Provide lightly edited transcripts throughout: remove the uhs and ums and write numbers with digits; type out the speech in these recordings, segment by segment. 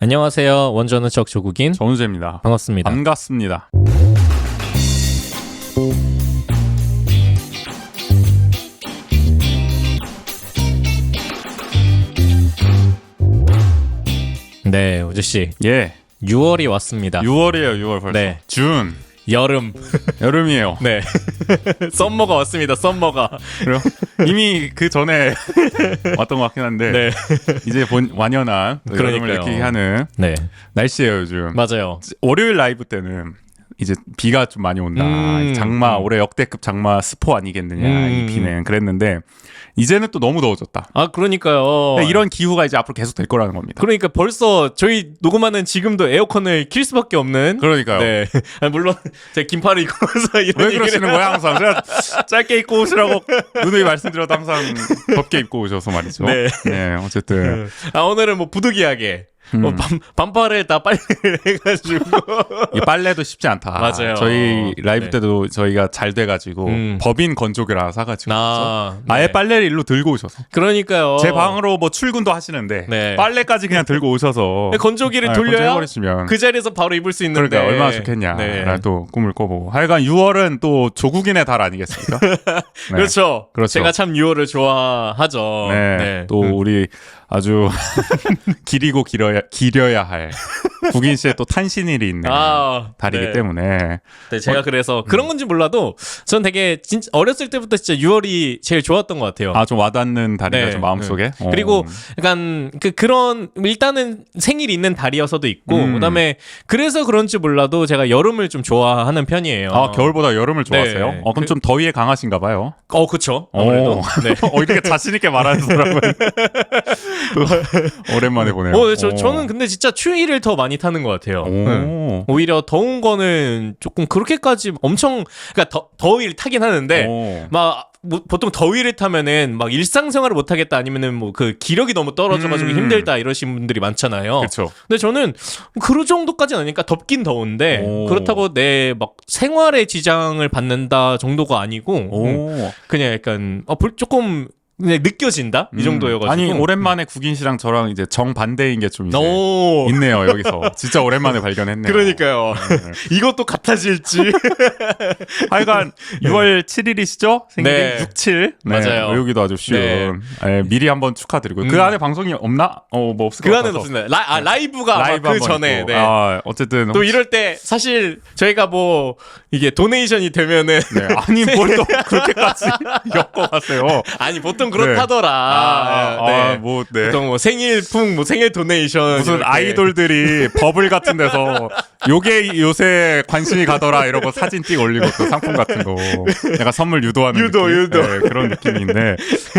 안녕하세요. 원전은 척 조국인 정우재입니다. 반갑습니다. 반갑습니다. 네, 우재 씨. 예, 6월이 왔습니다. 6월이에요. 6월 벌써. 네. 준. 여름. 여름이에요. 네. 썸머가 왔습니다. 썸머가. 그래요? 이미 그 전에 왔던 것 같긴 한데 네. 이제 완연한 또 여름을 그러니까요. 느끼게 하는 네. 날씨예요 요즘. 맞아요. 월요일 라이브 때는 이제 비가 좀 많이 온다. 장마 올해 역대급 장마 스포 아니겠느냐 이 비는 그랬는데 이제는 또 너무 더워졌다. 아, 그러니까요. 근데 이런 기후가 이제 앞으로 계속 될 거라는 겁니다. 그러니까 벌써 저희 녹음하는 지금도 에어컨을 킬 수밖에 없는. 그러니까요. 네. 아니, 물론 제가 긴팔을 입고서 이런 왜 그러시는 얘기를 거야 항상? 제가 짧게 입고 오시라고 누누이 말씀드려도 항상 덥게 입고 오셔서 말이죠. 네. 네, 어쨌든 아, 오늘은 뭐 부득이하게 반팔을 다 빨래를 해가지고 이 빨래도 쉽지 않다. 맞아요. 저희 라이브 네. 때도 저희가 잘 돼가지고 법인 건조기를 하나 사가지고 아예 네. 빨래를 일로 들고 오셔서 그러니까요. 제 방으로 뭐 출근도 하시는데 네. 빨래까지 그냥 들고 오셔서 건조기를 네, 돌려야 건조해버리시면 그 자리에서 바로 입을 수 있는데 그러니까 얼마나 좋겠냐. 네. 또 꿈을 꿔보고 하여간 6월은 또 조국인의 달 아니겠습니까? 네. 그렇죠. 그렇죠. 제가 참 6월을 좋아하죠. 네. 또 우리 아주 기려야 할 국인 씨의 또 탄신일이 있는 달이기 네. 때문에 네, 제가 그래서 그런 건지 몰라도 전 되게 진짜 어렸을 때부터 진짜 6월이 제일 좋았던 것 같아요. 좀 와닿는 달이다 네. 좀 마음속에. 그리고 약간 그런 일단은 생일이 있는 달이어서도 있고 그다음에 그래서 그런지 몰라도 제가 여름을 좀 좋아하는 편이에요. 겨울보다 여름을 좋아하세요? 네. 그럼 좀 더위에 강하신가 봐요. 그쵸. 아무래도. 네. 이렇게 자신 있게 말하는 사람은 또 오랜만에 보네요. 저는 근데 진짜 추위를 더 많이 타는 것 같아요. 오. 오히려 더운 거는 조금 그렇게까지 엄청 그러니까 더위를 타긴 하는데 막 보통 더위를 타면은 막 일상생활을 못 하겠다 아니면은 뭐 그 기력이 너무 떨어져가지고 힘들다 이러신 분들이 많잖아요. 그렇죠. 근데 저는 그 정도까지는 아니니까 덥긴 더운데 그렇다고 내 막 생활에 지장을 받는다 정도가 아니고 그냥 약간 조금 그냥 느껴진다 이 정도여가지고. 아니 오랜만에 국인 씨랑 저랑 이제 정반대인 게 좀 이제 오. 있네요 여기서. 진짜 오랜만에 발견했네요. 그러니까요. 이것도 같아질지. 하여간 6월 7일이시죠? 생일이 네. 67. 맞아요. 외우기도 아주 쉬운. 네, 미리 한번 축하드리고. 그 안에 방송이 없나? 뭐 없을 것 그 같아서. 안에는 없습니다. 라이브가 라이브 아마 한번 그 전에. 있고. 네. 어쨌든 또 이럴 때 사실 저희가 뭐 이게 도네이션이 되면은 네. 아니 뭘 또 그렇게까지 엮어가세요. 아니 보통 그렇다더라. 네. 보통 뭐 생일풍, 뭐 생일 도네이션 무슨 이렇게. 아이돌들이 버블 같은 데서 요게 요새 관심이 가더라 이러고 사진 찍어 올리고 또 상품 같은 거 약간 선물 유도하는 유도. 네, 그런 느낌인데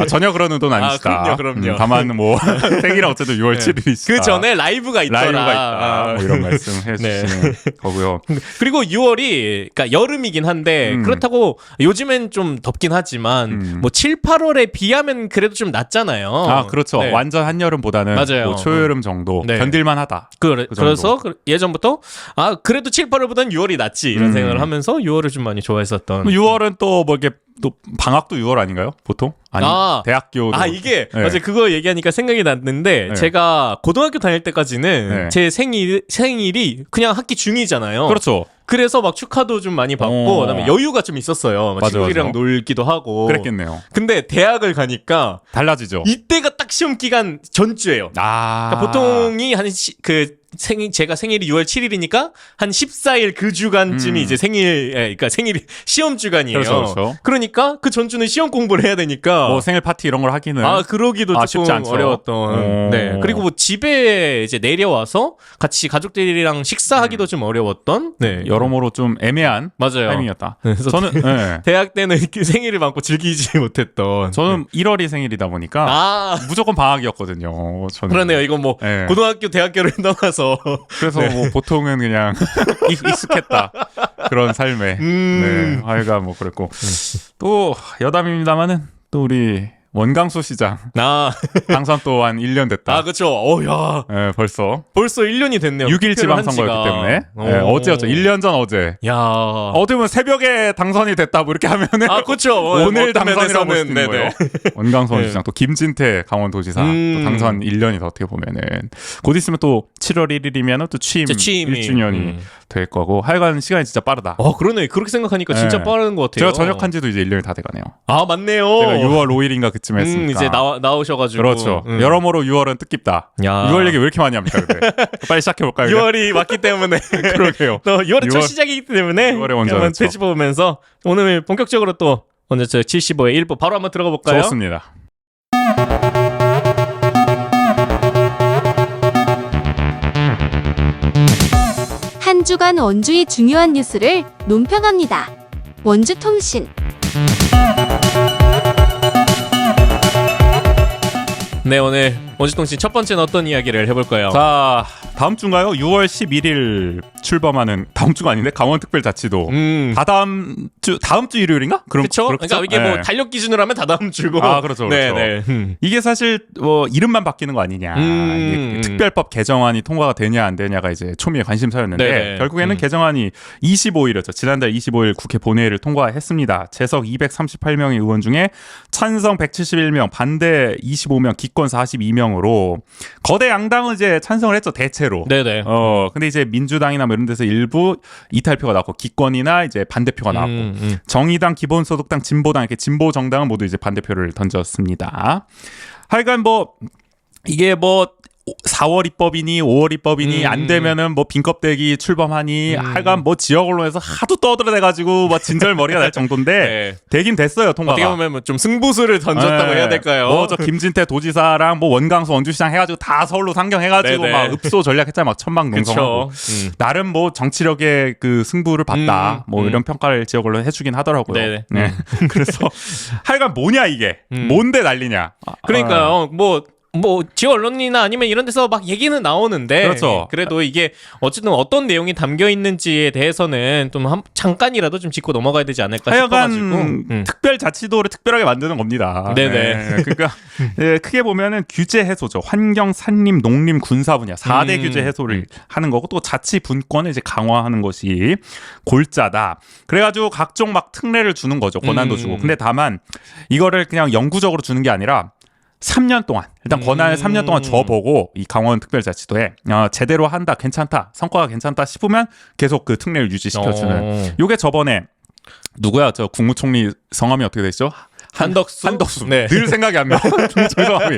전혀 그런 의도는 아니시다. 그럼요. 다만 뭐 생일은 어쨌든 6월 7일이시다. 그 전에 라이브가 있더라. 라이브가 있다. 뭐 이런 말씀 해주시는 거고요. 그리고 6월이 그러니까 여름이긴 한데 그렇다고 요즘엔 좀 덥긴 하지만 뭐 7, 8월에 비하면 그래도 좀 낫잖아요. 그렇죠. 네. 완전 한여름보다는 맞아요. 뭐 초여름 정도 네. 견딜만하다. 그래서 예전부터 그래도 7, 8월보다는 6월이 낫지 이런 생각을 하면서 6월을 좀 많이 좋아했었던. 6월은 또 뭐 이렇게 또 방학도 6월 아닌가요? 보통? 아니 대학교도. 이게 네. 어제 그거 얘기하니까 생각이 났는데 네. 제가 고등학교 다닐 때까지는 네. 제 생일이 그냥 학기 중이잖아요. 그렇죠. 그래서 막 축하도 좀 많이 받고 그다음에 여유가 좀 있었어요. 막 맞아, 친구들이랑 맞아. 놀기도 하고. 그랬겠네요. 근데 대학을 가니까 달라지죠. 이때가 딱 시험 기간 전주예요. 그러니까 보통이 제가 생일이 6월 7일이니까 한 14일 그 주간쯤이 이제 그러니까 생일이 시험 주간이에요. 그렇죠. 그러니까 그 전주는 시험 공부를 해야 되니까 뭐 생일 파티 이런 걸 하기는 그러기도 조금 쉽지 않죠. 어려웠던. 네. 그리고 뭐 집에 이제 내려와서 같이 가족들이랑 식사하기도 좀 어려웠던. 네. 여러모로 좀 애매한 맞아요. 타이밍이었다. 그래서 저는 네. 대학 때는 이렇게 생일을 많고 즐기지 못했던. 저는 1월이 생일이다 보니까 무조건 방학이었거든요. 저는. 그러네요. 이건 뭐 네. 고등학교, 대학교를 넘어서. 그래서 뭐 보통은 그냥 익숙했다 그런 삶에. 네. 하여간 뭐 그랬고 또 여담입니다만은 또 우리 원광수 시장 아, 당선 또 한 1년 됐다. 아 그쵸. 야, 벌써 벌써 1년이 됐네요. 6일 투표를 한 지방선거였기 지가. 때문에 어제였죠. 1년 전 어제. 야, 어떻게 보면 새벽에 당선이 됐다 뭐 이렇게 하면은 아 그쵸. 오늘 어떤 당선이라고 볼 수 있는 면에서는, 거예요. 네네. 원광수 네. 시장 또 김진태 강원도지사 또 당선 1년이 어떻게 보면은 곧 있으면 또 7월 1일이면은 또 취임 진짜 취임이. 1주년이 될 거고 하여간 시간이 진짜 빠르다. 그러네. 그렇게 생각하니까 진짜 네. 빠른 것 같아요. 제가 전역한 지도 이제 1년이 다 돼가네요. 아 맞네요. 제가 6월 5일인가 그쯤 했으니까. 이제 나오셔가지고. 그렇죠. 여러모로 6월은 뜻깊다. 야. 6월 얘기 왜 이렇게 많이 합니까? 근데 빨리 시작해 볼까요? 6월이 왔기 때문에. 그러게요. 또 6월은 첫 6월 시작이기 때문에 6월에 먼저 한번 그렇죠. 되짚어보면서 오늘 본격적으로 또 오늘 저 75의 1부 바로 한번 들어가 볼까요? 좋습니다. 한 주간 원주의 중요한 뉴스를 논평합니다. 원주통신. 네, 오늘 원주통신 첫 번째는 어떤 이야기를 해볼까요? 자, 다음 주인가요? 6월 11일 출범하는 다음 주가 아닌데 강원특별자치도 다음 주 일요일인가? 그렇죠. 그러니까 이게 뭐 네. 달력 기준으로 하면 다 다음 주고. 아, 그렇죠. 네, 네. 이게 사실 이름만 바뀌는 거 아니냐. 이게 특별법 개정안이 통과가 되냐 안 되냐가 이제 초미의 관심사였는데 네네. 결국에는 개정안이 25일이었죠. 지난달 25일 국회 본회의를 통과했습니다. 재석 238명의 의원 중에 찬성 171명, 반대 25명, 기권 42명으로 거대 양당은 이제 찬성을 했죠. 대체로. 네네. 근데 이제 민주당이나 뭐 이런 데서 일부 이탈표가 나왔고 기권이나 이제 반대표가 나왔고 정의당, 기본소득당, 진보당 이렇게 진보 정당은 모두 이제 반대표를 던졌습니다. 하여간 뭐 이게 뭐 4월 입법이니 5월 입법이니 안 되면은 뭐 빈껍데기 출범하니 하여간 뭐 지역 언론에서 하도 떠들어대가지고 막 진절머리가 날 정도인데 네. 되긴 됐어요 통과가. 어떻게 보면 뭐좀 승부수를 던졌다고 해야 될까요? 뭐저 김진태 도지사랑 뭐 원광수 원주시장 해가지고 다 서울로 상경해가지고 네네. 막 읍소 전략했잖아 막 천방농성하고 그쵸. 나름 뭐 정치력의 그 승부를 봤다 뭐 이런 평가를 지역 언론 해주긴 하더라고요. 네네. 네. 그래서 하여간 뭐냐 이게 뭔데 난리냐. 그러니까요. 뭐 지역 언론이나 아니면 이런 데서 막 얘기는 나오는데 그렇죠. 그래도 이게 어쨌든 어떤 내용이 담겨 있는지에 대해서는 좀 잠깐이라도 좀 짚고 넘어가야 되지 않을까 싶어가지고 하여간 특별자치도를 특별하게 만드는 겁니다. 네네. 네, 그러니까 크게 보면은 규제 해소죠. 환경, 산림, 농림, 군사 분야 4대 규제 해소를 하는 거고 또 자치 분권을 이제 강화하는 것이 골자다. 그래가지고 각종 막 특례를 주는 거죠. 권한도 주고. 근데 다만 이거를 그냥 영구적으로 주는 게 아니라 3년 동안 일단 권한을 3년 동안 줘보고 이 강원특별자치도에 제대로 한다 괜찮다 성과가 괜찮다 싶으면 계속 그 특례를 유지시켜주는 요게 저번에 누구야 저 국무총리 성함이 어떻게 되시죠? 한덕수. 네. 늘 생각이 안 나. 죄송합니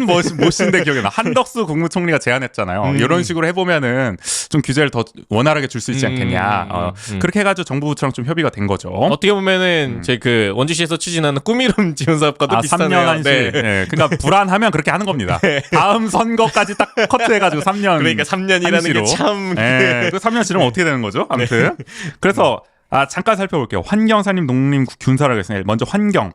멋인데 기억이 나. 한덕수 국무총리가 제안했잖아요. 이런 식으로 해보면은 좀 규제를 더 원활하게 줄 수 있지 않겠냐. 그렇게 해가지고 정부처럼 좀 협의가 된 거죠. 어떻게 보면은 제 그 원주시에서 추진하는 꾸미름 지원 사업과도 비슷하네요. 3년 한시. 네. 그러니까 불안하면 그렇게 하는 겁니다. 다음 선거까지 딱 커트해가지고 3년. 그러니까 3년이라는 게 참. 네. 그 3년 지르면 어떻게 되는 거죠? 아무튼. 그래서 잠깐 살펴볼게요. 환경, 산림, 농림, 군사라고 했으니까 먼저 환경.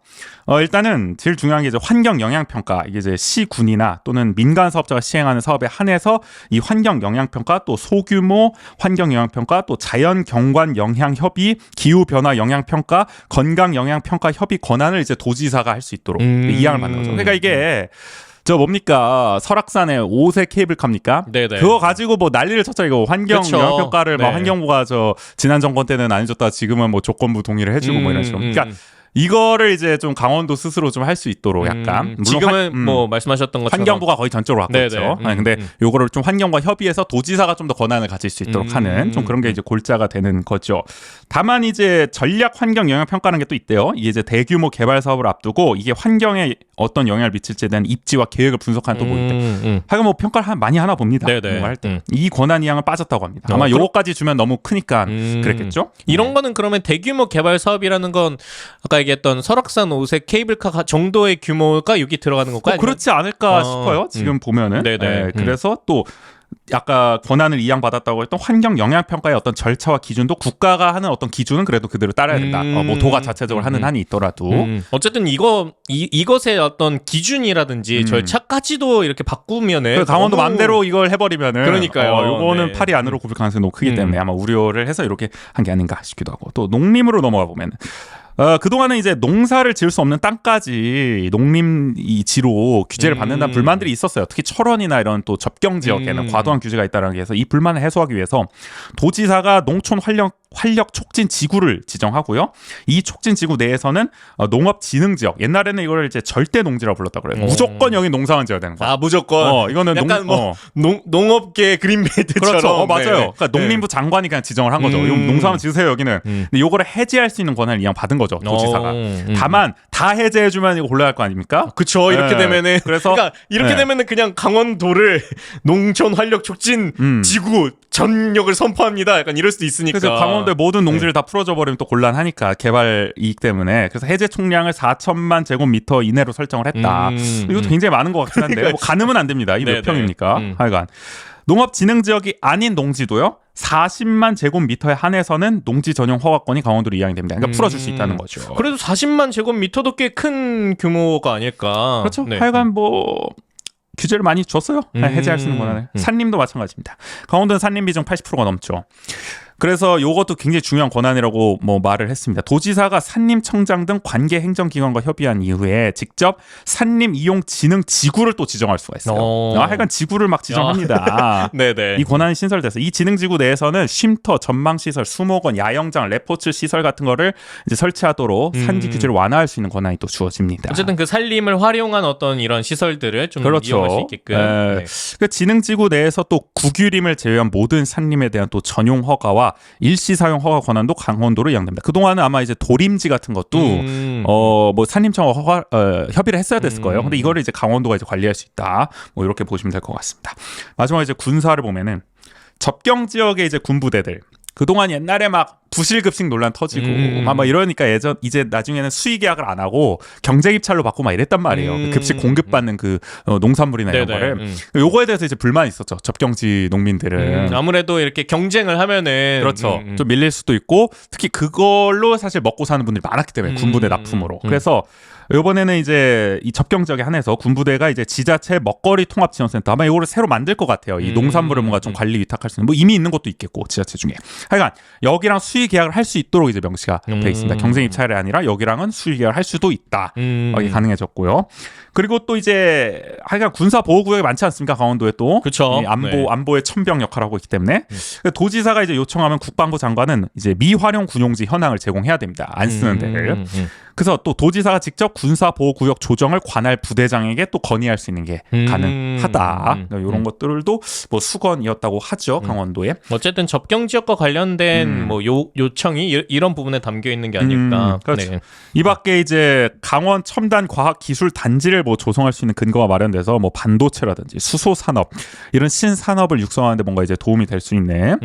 일단은 제일 중요한 게 이제 환경 영향 평가. 이게 이제 시군이나 또는 민간 사업자가 시행하는 사업에 한해서 이 환경 영향 평가, 또 소규모 환경 영향 평가, 또 자연 경관 영향 협의, 기후 변화 영향 평가, 건강 영향 평가 협의 권한을 이제 도지사가 할 수 있도록 이양을 받는 거죠. 그러니까 이게 저 뭡니까 설악산에 5세 케이블카입니까? 네네. 그거 가지고 뭐 난리를 쳤죠. 이거 환경 그쵸. 영향 평가를 네. 막 환경부가 저 지난 정권 때는 안 해줬다 지금은 뭐 조건부 동의를 해주고 뭐 이런 식으로. 그러니까 이거를 이제 좀 강원도 스스로 좀 할 수 있도록 약간 물론 지금은 뭐 말씀하셨던 것처럼 환경부가 거의 전적으로 갖고 네네. 있죠. 근데 요거를 좀 환경과 협의해서 도지사가 좀 더 권한을 가질 수 있도록 하는 좀 그런 게 이제 골자가 되는 거죠. 다만 이제 전략 환경 영향 평가라는 게 또 있대요. 이게 이제 대규모 개발 사업을 앞두고 이게 환경에 어떤 영향을 미칠지에 대한 입지와 계획을 분석하는 또 보인대. 하여간 뭐 평가를 많이 하나 봅니다. 네네. 할 때. 이 권한 이양은 빠졌다고 합니다. 아마 요거까지 주면 너무 크니까 그랬겠죠. 이런 거는 그러면 대규모 개발 사업이라는 건 아까 얘기했던 설악산 5세 케이블카 정도의 규모가 여기 들어가는 건가요? 그렇지 않을까 싶어요. 지금 보면은. 네네. 네, 그래서 또 아까 권한을 이양받았다고 했던 환경 영향 평가의 어떤 절차와 기준도 국가가 하는 어떤 기준은 그래도 그대로 따라야 된다. 뭐 도가 자체적으로 하는 한이 있더라도. 어쨌든 이것의 어떤 기준이라든지 절차까지도 이렇게 바꾸면은 강원도 너무... 맘대로 이걸 해버리면은 그러니까요. 요거는 네. 팔이 안으로 굽을 가능성이 너무 크기 때문에 아마 우려를 해서 이렇게 한 게 아닌가 싶기도 하고 또 농림으로 넘어가 보면 그동안은 이제 농사를 지을 수 없는 땅까지 농림지로 규제를 받는다는 불만들이 있었어요. 특히 철원이나 이런 또 접경 지역에는 과도한 규제가 있다는 게 해서 이 불만을 해소하기 위해서 도지사가 농촌 활력 촉진 지구를 지정하고요. 이 촉진 지구 내에서는 농업 진흥 지역, 옛날에는 이걸 이제 절대 농지라고 불렀다고 그래요. 무조건 여기 농사만 지어야 되는 거야. 아, 무조건. 이거는 약간 농업계 그린벨트처럼. 그렇죠. 맞아요. 네. 그러니까 농림부 장관이 그냥 지정을 한 거죠. 농사만 지으세요 여기는. 근데 요거를 해제할 수 있는 권한을 이왕 받은 거죠. 도지사가. 다만 다 해제해주면 이거 곤란할 거 아닙니까? 그쵸. 이렇게 되면은 그러니까 이렇게 네. 되면은 그냥 강원도를 농촌 활력 촉진 지구 전역을 선포합니다. 약간 이럴 수도 있으니까. 그래서 강원도의 모든 농지를 다 풀어줘 버리면 또 곤란하니까 개발 이익 때문에. 그래서 해제 총량을 4천만 제곱미터 이내로 설정을 했다. 이것도 굉장히 많은 것 같긴 한데 뭐 가늠은 안 됩니다. 이 몇 평입니까? 하여간 농업 진흥 지역이 아닌 농지도요. 40만 제곱미터에 한해서는 농지 전용 허가권이 강원도로 이양이 됩니다. 그러니까 풀어줄 수 있다는 거죠. 그래도 40만 제곱미터도 꽤 큰 규모가 아닐까. 그렇죠. 네. 하여간 뭐 규제를 많이 줬어요. 해제할 수 있는 권한을. 산림도 마찬가지입니다. 강원도는 산림 비중 80%가 넘죠. 그래서 이것도 굉장히 중요한 권한이라고 뭐 말을 했습니다. 도지사가 산림청장 등 관계 행정기관과 협의한 이후에 직접 산림 이용 진흥 지구를 또 지정할 수가 있어요. 하여간 지구를 막 지정합니다. 네네. 이 권한이 신설돼서 이 진흥지구 내에서는 쉼터, 전망시설, 수목원, 야영장, 레포츠 시설 같은 거를 이제 설치하도록 산지 규제를 완화할 수 있는 권한이 또 주어집니다. 어쨌든 그 산림을 활용한 어떤 이런 시설들을 좀 그렇죠. 이용할 수 있게끔. 네. 그 진흥지구 내에서 또 국유림을 제외한 모든 산림에 대한 또 전용 허가와 일시 사용 허가 권한도 강원도로 이양됩니다. 그동안은 아마 이제 도림지 같은 것도 뭐 산림청과 협의를 했어야 됐을 거예요. 근데 이거를 이제 강원도가 이제 관리할 수 있다. 뭐 이렇게 보시면 될 것 같습니다. 마지막에 이제 군사를 보면은 접경 지역의 이제 군부대들 그동안 옛날에 막 부실급식 논란 터지고 막 이러니까 이제 나중에는 수의 계약을 안 하고 경쟁 입찰로 받고 막 이랬단 말이에요. 그 급식 공급받는 그 농산물이나 이런 거를. 요거에 대해서 이제 불만이 있었죠. 접경지 농민들은. 아무래도 이렇게 경쟁을 하면은 그렇죠. 좀 밀릴 수도 있고 특히 그걸로 사실 먹고 사는 분들이 많았기 때문에 군부대 납품으로. 그래서 이번에는 이제 이 접경 지역에 한해서 군부대가 이제 지자체 먹거리 통합 지원센터 아마 이거를 새로 만들 것 같아요. 이 농산물을 뭔가 좀 관리 위탁할 수 있는 뭐 이미 있는 것도 있겠고 지자체 중에. 하여간 여기랑 수의 계약을 할 수 있도록 이제 명시가 돼 있습니다. 경쟁 입찰이 아니라 여기랑은 수의 계약을 할 수도 있다. 이게 가능해졌고요. 그리고 또 이제 하여간 군사 보호 구역이 많지 않습니까? 강원도에 또 그렇죠. 안보의 천병 역할을 하고 있기 때문에 도지사가 이제 요청하면 국방부 장관은 이제 미활용 군용지 현황을 제공해야 됩니다. 안 쓰는 데를. 그래서 또 도지사가 직접 군사 보호 구역 조정을 관할 부대장에게 또 건의할 수 있는 게 가능하다. 이런 것들도 뭐 수건이었다고 하죠. 강원도에. 어쨌든 접경 지역과 관련된 뭐 요청이 이런 부분에 담겨 있는 게 아닐까. 그렇죠. 네. 이 밖에 이제 강원 첨단 과학 기술 단지를 뭐 조성할 수 있는 근거가 마련돼서 뭐 반도체라든지 수소 산업 이런 신산업을 육성하는데 뭔가 이제 도움이 될 수 있는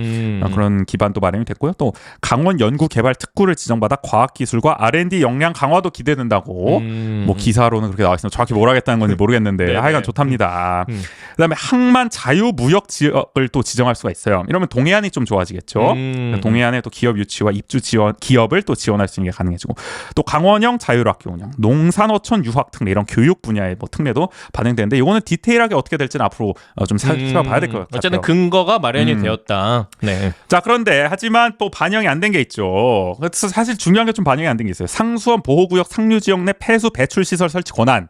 그런 기반도 마련이 됐고요. 또 강원 연구 개발 특구를 지정받아 과학 기술과 R&D 역량 강화도 기대된다고 뭐 기사로는 그렇게 나와 있습니다. 정확히 뭘 하겠다는 건지 모르겠는데 하여간 좋답니다. 그다음에 항만 자유무역 지역을 또 지정할 수가 있어요. 이러면 동해안이 좀 좋아지겠죠. 동해안에 또 기업 유치와 입주 지원 기업을 또 지원할 수 있는 게 가능해지고 또 강원형 자율학교 운영, 농산어촌 유학 특례 이런 교육 분야의 뭐 특례도 반영되는데 이거는 디테일하게 어떻게 될지는 앞으로 좀 살펴봐야 될 것 같아요. 어쨌든 근거가 마련이 되었다. 네. 자 그런데 하지만 또 반영이 안 된 게 있죠. 그래서 사실 중요한 게 좀 반영이 안 된 게 있어요. 상수원 보호구역 상류지역 내 폐수 배출시설 설치 권한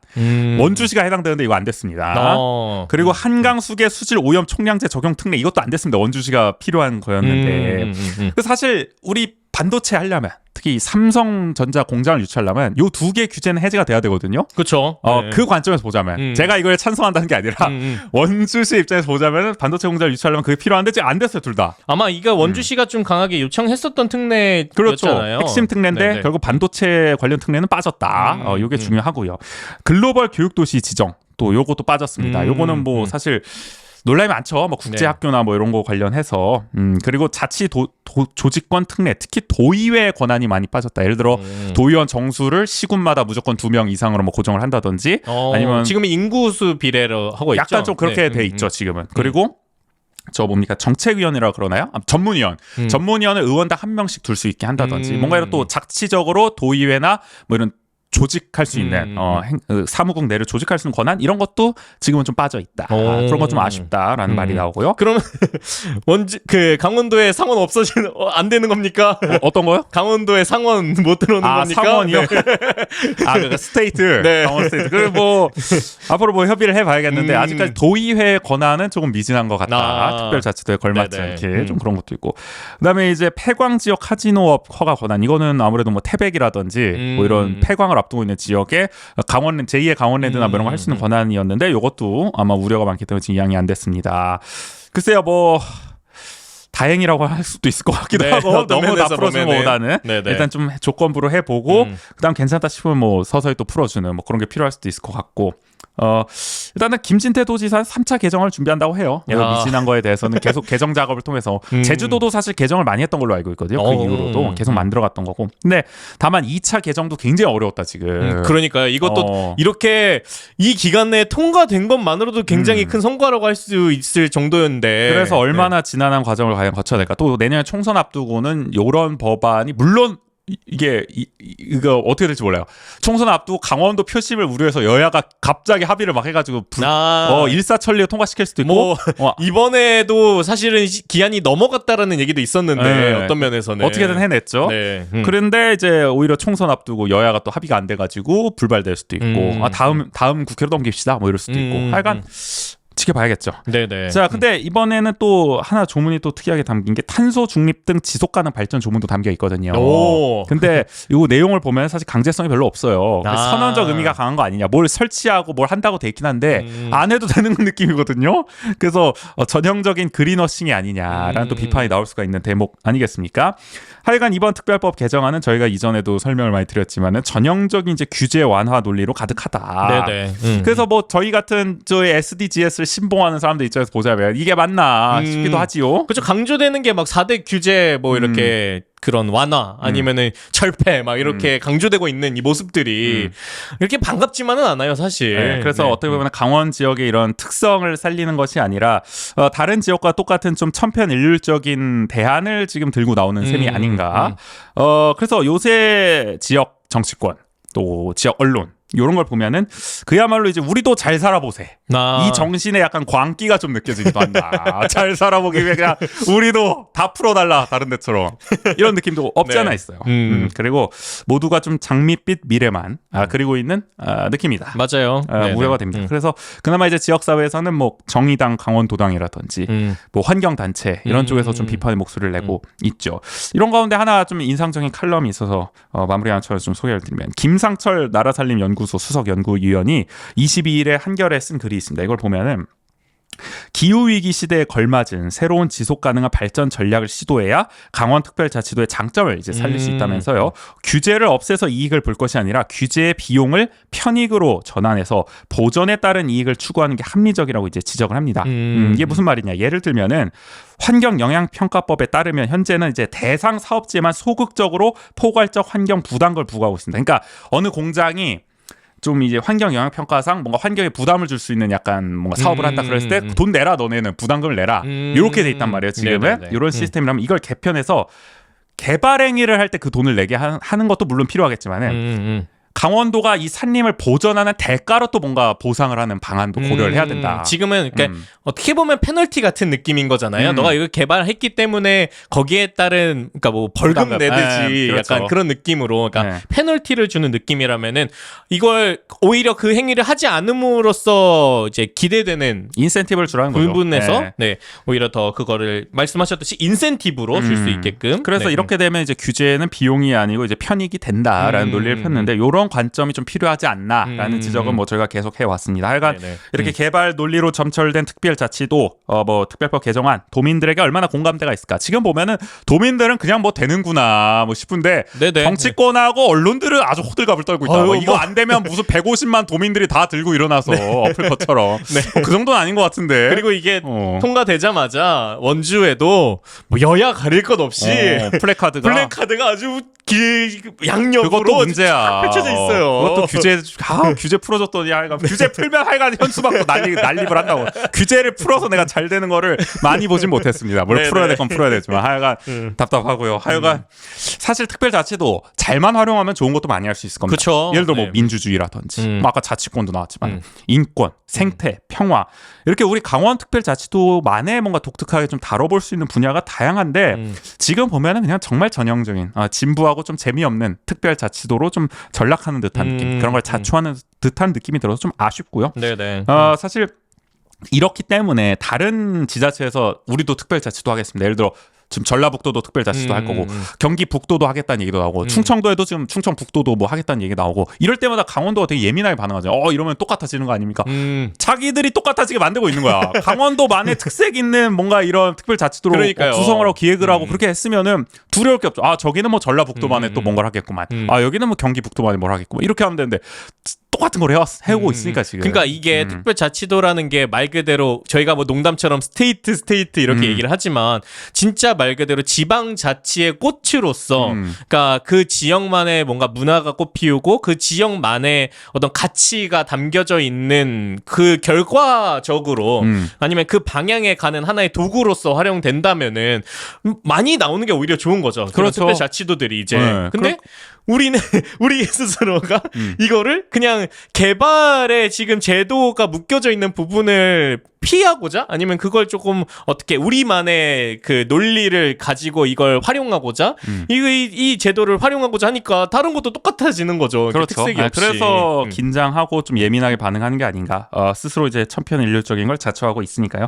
원주시가 해당되는데 이거 안 됐습니다. 그리고 한강수계 수질 오염 총량제 적용 특례 이것도 안 됐습니다. 원주시가 필요한 거였는데 그래서 사실 우리 반도체 하려면 특히 삼성전자 공장을 유치하려면 요 두 개 규제는 해제가 돼야 되거든요. 그렇죠. 네. 그 관점에서 보자면 제가 이걸 찬성한다는 게 아니라 원주시 입장에서 보자면 반도체 공장을 유치하려면 그게 필요한데 지금 안 됐어요 둘 다. 아마 이게 원주시가 좀 강하게 요청했었던 특례였잖아요. 그렇죠. 핵심 특례인데 네네. 결국 반도체 관련 특례는 빠졌다. 이게 중요하고요. 글로벌 교육도시 지정 또 요것도 빠졌습니다. 요거는 뭐 사실 논란이 많죠. 뭐 국제학교나 뭐 이런 거 관련해서. 그리고 자치 조직권 특례, 특히 도의회 권한이 많이 빠졌다. 예를 들어 도의원 정수를 시군마다 무조건 2명 이상으로 뭐 고정을 한다든지 아니면 지금은 인구수 비례로 하고 있죠. 약간 좀 그렇게 돼 있죠, 지금은. 그리고 저 뭡니까 정책위원이라 그러나요? 전문위원. 전문위원을 의원당 한 명씩 둘 수 있게 한다든지 뭔가 이런 또 자치적으로 도의회나 뭐 이런 조직할 수 있는 사무국 내를 조직할 수 있는 권한 이런 것도 지금은 좀 빠져 있다. 그런 거 좀 아쉽다라는 말이 나오고요. 그러면 강원도에 상원 없어지는 안 되는 겁니까? 어떤 거요? 강원도에 상원 못 들어오는 겁니까? 상원이요? 네. 그러니까 스테이트, 네. 강원 스테이트. 그리고 뭐 앞으로 뭐 협의를 해봐야겠는데 아직까지 도의회 권한은 조금 미진한 것 같다. 특별자치도에 걸맞지 네네. 않게 좀 그런 것도 있고. 그다음에 이제 폐광 지역 카지노업 허가 권한 이거는 아무래도 뭐 태백이라든지 뭐 이런 폐광을 앞두고 있는 지역에 제2의 강원랜드나 뭐 이런 거 할 수 있는 권한이었는데 이것도 아마 우려가 많기 때문에 지금 이양이 안 됐습니다. 글쎄요, 뭐 다행이라고 할 수도 있을 것 같기도 하고 너무 다 풀어주는 것보다는 일단 좀 조건부로 해보고 그다음 괜찮다 싶으면 뭐 서서히 또 풀어주는 뭐 그런 게 필요할 수도 있을 것 같고 일단은 김진태 도지사 3차 개정을 준비한다고 해요. 미진한 거에 대해서는 계속 개정 작업을 통해서 제주도도 사실 개정을 많이 했던 걸로 알고 있거든요. 그 이후로도 계속 만들어갔던 거고. 근데 다만 2차 개정도 굉장히 어려웠다 지금. 그러니까요. 이것도 이렇게 이 기간 내에 통과된 것만으로도 굉장히 큰 성과라고 할 수 있을 정도였는데. 그래서 얼마나 지난한 과정을 과연 거쳐야 될까. 또 내년에 총선 앞두고는 이런 법안이 물론 이거 어떻게 될지 몰라요. 총선 앞두고 강원도 표심을 우려해서 여야가 갑자기 합의를 막 해가지고 일사천리로 통과시킬 수도 있고 이번에도 사실은 기한이 넘어갔다라는 얘기도 있었는데 어떤 면에서는 어떻게든 해냈죠. 그런데 이제 오히려 총선 앞두고 여야가 또 합의가 안 돼가지고 불발될 수도 있고 다음 국회로 넘깁시다 뭐 이럴 수도 있고 하여간 지켜봐야겠죠. 네네. 자, 근데 이번에는 또 하나 조문이 또 특이하게 담긴 게 탄소 중립 등 지속 가능 발전 조문도 담겨 있거든요. 근데 이 내용을 보면 사실 강제성이 별로 없어요. 선언적 의미가 강한 거 아니냐. 뭘 설치하고 뭘 한다고 돼 있긴 한데 안 해도 되는 느낌이거든요. 그래서 전형적인 그린워싱이 아니냐라는 또 비판이 나올 수가 있는 대목 아니겠습니까? 하여간 이번 특별법 개정안은 저희가 이전에도 설명을 많이 드렸지만은 전형적인 이제 규제 완화 논리로 가득하다. 네네. 그래서 뭐 저희 같은 저희 SDGs를 신봉하는 사람들 입장에서 보자면 이게 맞나 싶기도 하지요. 그렇죠. 강조되는 게 막 4대 규제 뭐 이렇게 그런 완화 아니면은 철폐 막 이렇게 강조되고 있는 이 모습들이 이렇게 반갑지만은 않아요, 사실. 그래서 어떻게 보면 강원 지역의 이런 특성을 살리는 것이 아니라 다른 지역과 똑같은 좀 천편일률적인 대안을 지금 들고 나오는 셈이 아닌가. 그래서 요새 지역 정치권 또 지역 언론 이런 걸 보면은 그야말로 이제 우리도 잘 살아보세. 이 정신에 약간 광기가 좀 느껴지기도 한다. 잘 살아보기 위해 그냥 우리도 다 풀어달라 다른 데처럼 이런 느낌도 없지 않아 있어요. 그리고 모두가 좀 장밋빛 미래만 그리고 있는 느낌이다. 맞아요. 우려가 됩니다. 그래서 그나마 이제 지역사회에서는 뭐 정의당, 강원도당이라든지 뭐 환경단체 이런 쪽에서 좀 비판의 목소리를 내고 있죠. 이런 가운데 하나 좀 인상적인 칼럼이 있어서 마무리하는 처럼 좀 소개를 드리면 김상철 나라살림연구소 수석연구위원이 22일에 한겨레에 쓴 글이 있습니다. 이걸 보면은 기후위기 시대에 걸맞은 새로운 지속 가능한 발전 전략을 시도해야 강원특별자치도의 장점을 이제 살릴 수 있다면서요. 규제를 없애서 이익을 볼 것이 아니라 규제의 비용을 편익으로 전환해서 보전에 따른 이익을 추구하는 게 합리적이라고 이제 지적을 합니다. 이게 무슨 말이냐? 예를 들면은 환경영향평가법에 따르면 현재는 이제 대상 사업지에만 소극적으로 포괄적 환경 부담금을 부과하고 있습니다. 그러니까 어느 공장이 좀 이제 환경 영향 평가상 뭔가 환경에 부담을 줄 수 있는 약간 뭔가 사업을 한다 그랬을 때 돈 내라 너네는 부담금을 내라 이렇게 돼 있단 말이에요 지금은. 이런 시스템이라면 이걸 개편해서 개발 행위를 할 때 그 돈을 내게 하는 것도 물론 필요하겠지만은 강원도가 이 산림을 보전하는 대가로 또 뭔가 보상을 하는 방안도 고려를 해야 된다. 지금은 그러니까 어떻게 보면 페널티 같은 느낌인 거잖아요. 너가 이거 개발했기 때문에 거기에 따른 그러니까 뭐 벌금 내듯이 그렇죠. 약간 그런 느낌으로 그러니까 페널티를 주는 느낌이라면은 이걸 오히려 그 행위를 하지 않음으로써 이제 기대되는 인센티브를 주라는 거죠. 부분에서 오히려 더 그거를 말씀하셨듯이 인센티브로 줄 수 있게끔. 그래서 이렇게 되면 이제 규제는 비용이 아니고 이제 편익이 된다라는 논리를 폈는데 이런 관점이 좀 필요하지 않나라는 지적은 뭐 저희가 계속 해왔습니다. 하여간 이렇게 개발 논리로 점철된 특별자치도 뭐 특별법 개정안 도민들에게 얼마나 공감대가 있을까? 지금 보면은 도민들은 그냥 뭐 되는구나 뭐 싶은데 정치권하고 언론들은 아주 호들갑을 떨고 있다. 이거 안 되면 무슨 150만 도민들이 다 들고 일어나서 엎을 것처럼 그 정도는 아닌 것 같은데. 그리고 이게 통과되자마자 원주에도 뭐 여야 가릴 것 없이 플래카드가 아주 양옆으로 그것도 문제야. 펼쳐져 있어요. 그것도 규제 풀어줬더니 하여간 규제 풀면 하여간 현수 받고 난립을 한다고. 규제를 풀어서 내가 잘 되는 거를 많이 보진 못했습니다. 뭘 풀어야 될 건 풀어야 되지만 하여간 답답하고요. 하여간 사실 특별자치도 잘만 활용하면 좋은 것도 많이 할 수 있을 겁니다. 그쵸. 예를 들어 뭐 네. 민주주의라든지 뭐 아까 자치권도 나왔지만 인권, 생태, 평화 이렇게 우리 강원 특별자치도만의 뭔가 독특하게 좀 다뤄볼 수 있는 분야가 다양한데 지금 보면은 그냥 정말 전형적인 진부하고 좀 재미없는 특별자치도로 좀 전락하는 듯한 느낌 그런 걸 자초하는 듯한 느낌이 들어서 좀 아쉽고요. 네네. 사실 이렇기 때문에 다른 지자체에서 우리도 특별자치도 하겠습니다. 예를 들어 지금 전라북도도 특별자치도 할 거고 경기 북도도 하겠다는 얘기도 나오고 충청도에도 지금 충청북도도 뭐 하겠다는 얘기 나오고 이럴 때마다 강원도가 되게 예민하게 반응하죠. 이러면 똑같아지는 거 아닙니까? 자기들이 똑같아지게 만들고 있는 거야. 강원도만의 특색 있는 뭔가 이런 특별자치도로 그러니까요. 구성을 하고 기획을 하고 그렇게 했으면은 두려울 게 없죠. 저기는 뭐 전라북도만에 또 뭔가를 하겠구만. 여기는 뭐 경기 북도만에 뭘 하겠구만. 이렇게 하면 되는데 똑같은 걸 해오고 있으니까 지금. 그러니까 이게 특별자치도라는 게 말 그대로 저희가 뭐 농담처럼 스테이트 이렇게 얘기를 하지만 진짜 말 그대로 지방자치의 꽃으로서 그러니까 그 지역만의 뭔가 문화가 꽃피우고 그 지역만의 어떤 가치가 담겨져 있는 그 결과적으로 아니면 그 방향에 가는 하나의 도구로서 활용된다면은 많이 나오는 게 오히려 좋은 거죠. 그렇죠. 특별자치도들이 이제. 네. 근데 우리는 우리 스스로가 이거를 그냥 개발에 지금 제도가 묶여져 있는 부분을 피하고자 아니면 그걸 조금 어떻게 우리만의 그 논리를 가지고 이걸 활용하고자 이 제도를 활용하고자 하니까 다른 것도 똑같아지는 거죠. 그렇죠. 특색이 없이. 그래서 긴장하고 좀 예민하게 반응하는 게 아닌가. 스스로 이제 천편일률적인 걸 자초하고 있으니까요.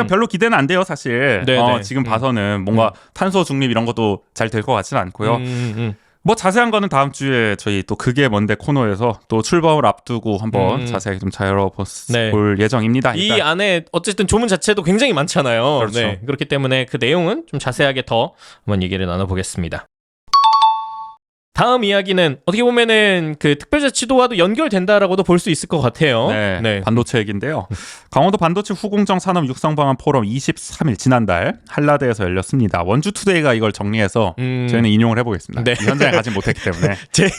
별로 기대는 안 돼요, 사실. 지금 봐서는 뭔가 탄소 중립 이런 것도 잘 될 것 같지는 않고요. 뭐 자세한 거는 다음 주에 저희 또 그게 뭔데 코너에서 또 출범을 앞두고 한번 자세하게 좀 볼 예정입니다. 이 안에 어쨌든 조문 자체도 굉장히 많잖아요. 그렇죠. 네, 그렇기 때문에 그 내용은 좀 자세하게 더 한번 얘기를 나눠보겠습니다. 다음 이야기는 어떻게 보면은 그 특별자치도와도 연결된다라고도 볼 수 있을 것 같아요. 네, 반도체 얘기인데요. 강원도 반도체 후공정 산업 육성 방안 포럼 23일 지난달 한라대에서 열렸습니다. 원주투데이가 이걸 정리해서 저희는 인용을 해보겠습니다. 네. 현장에 가지 못했기 때문에 제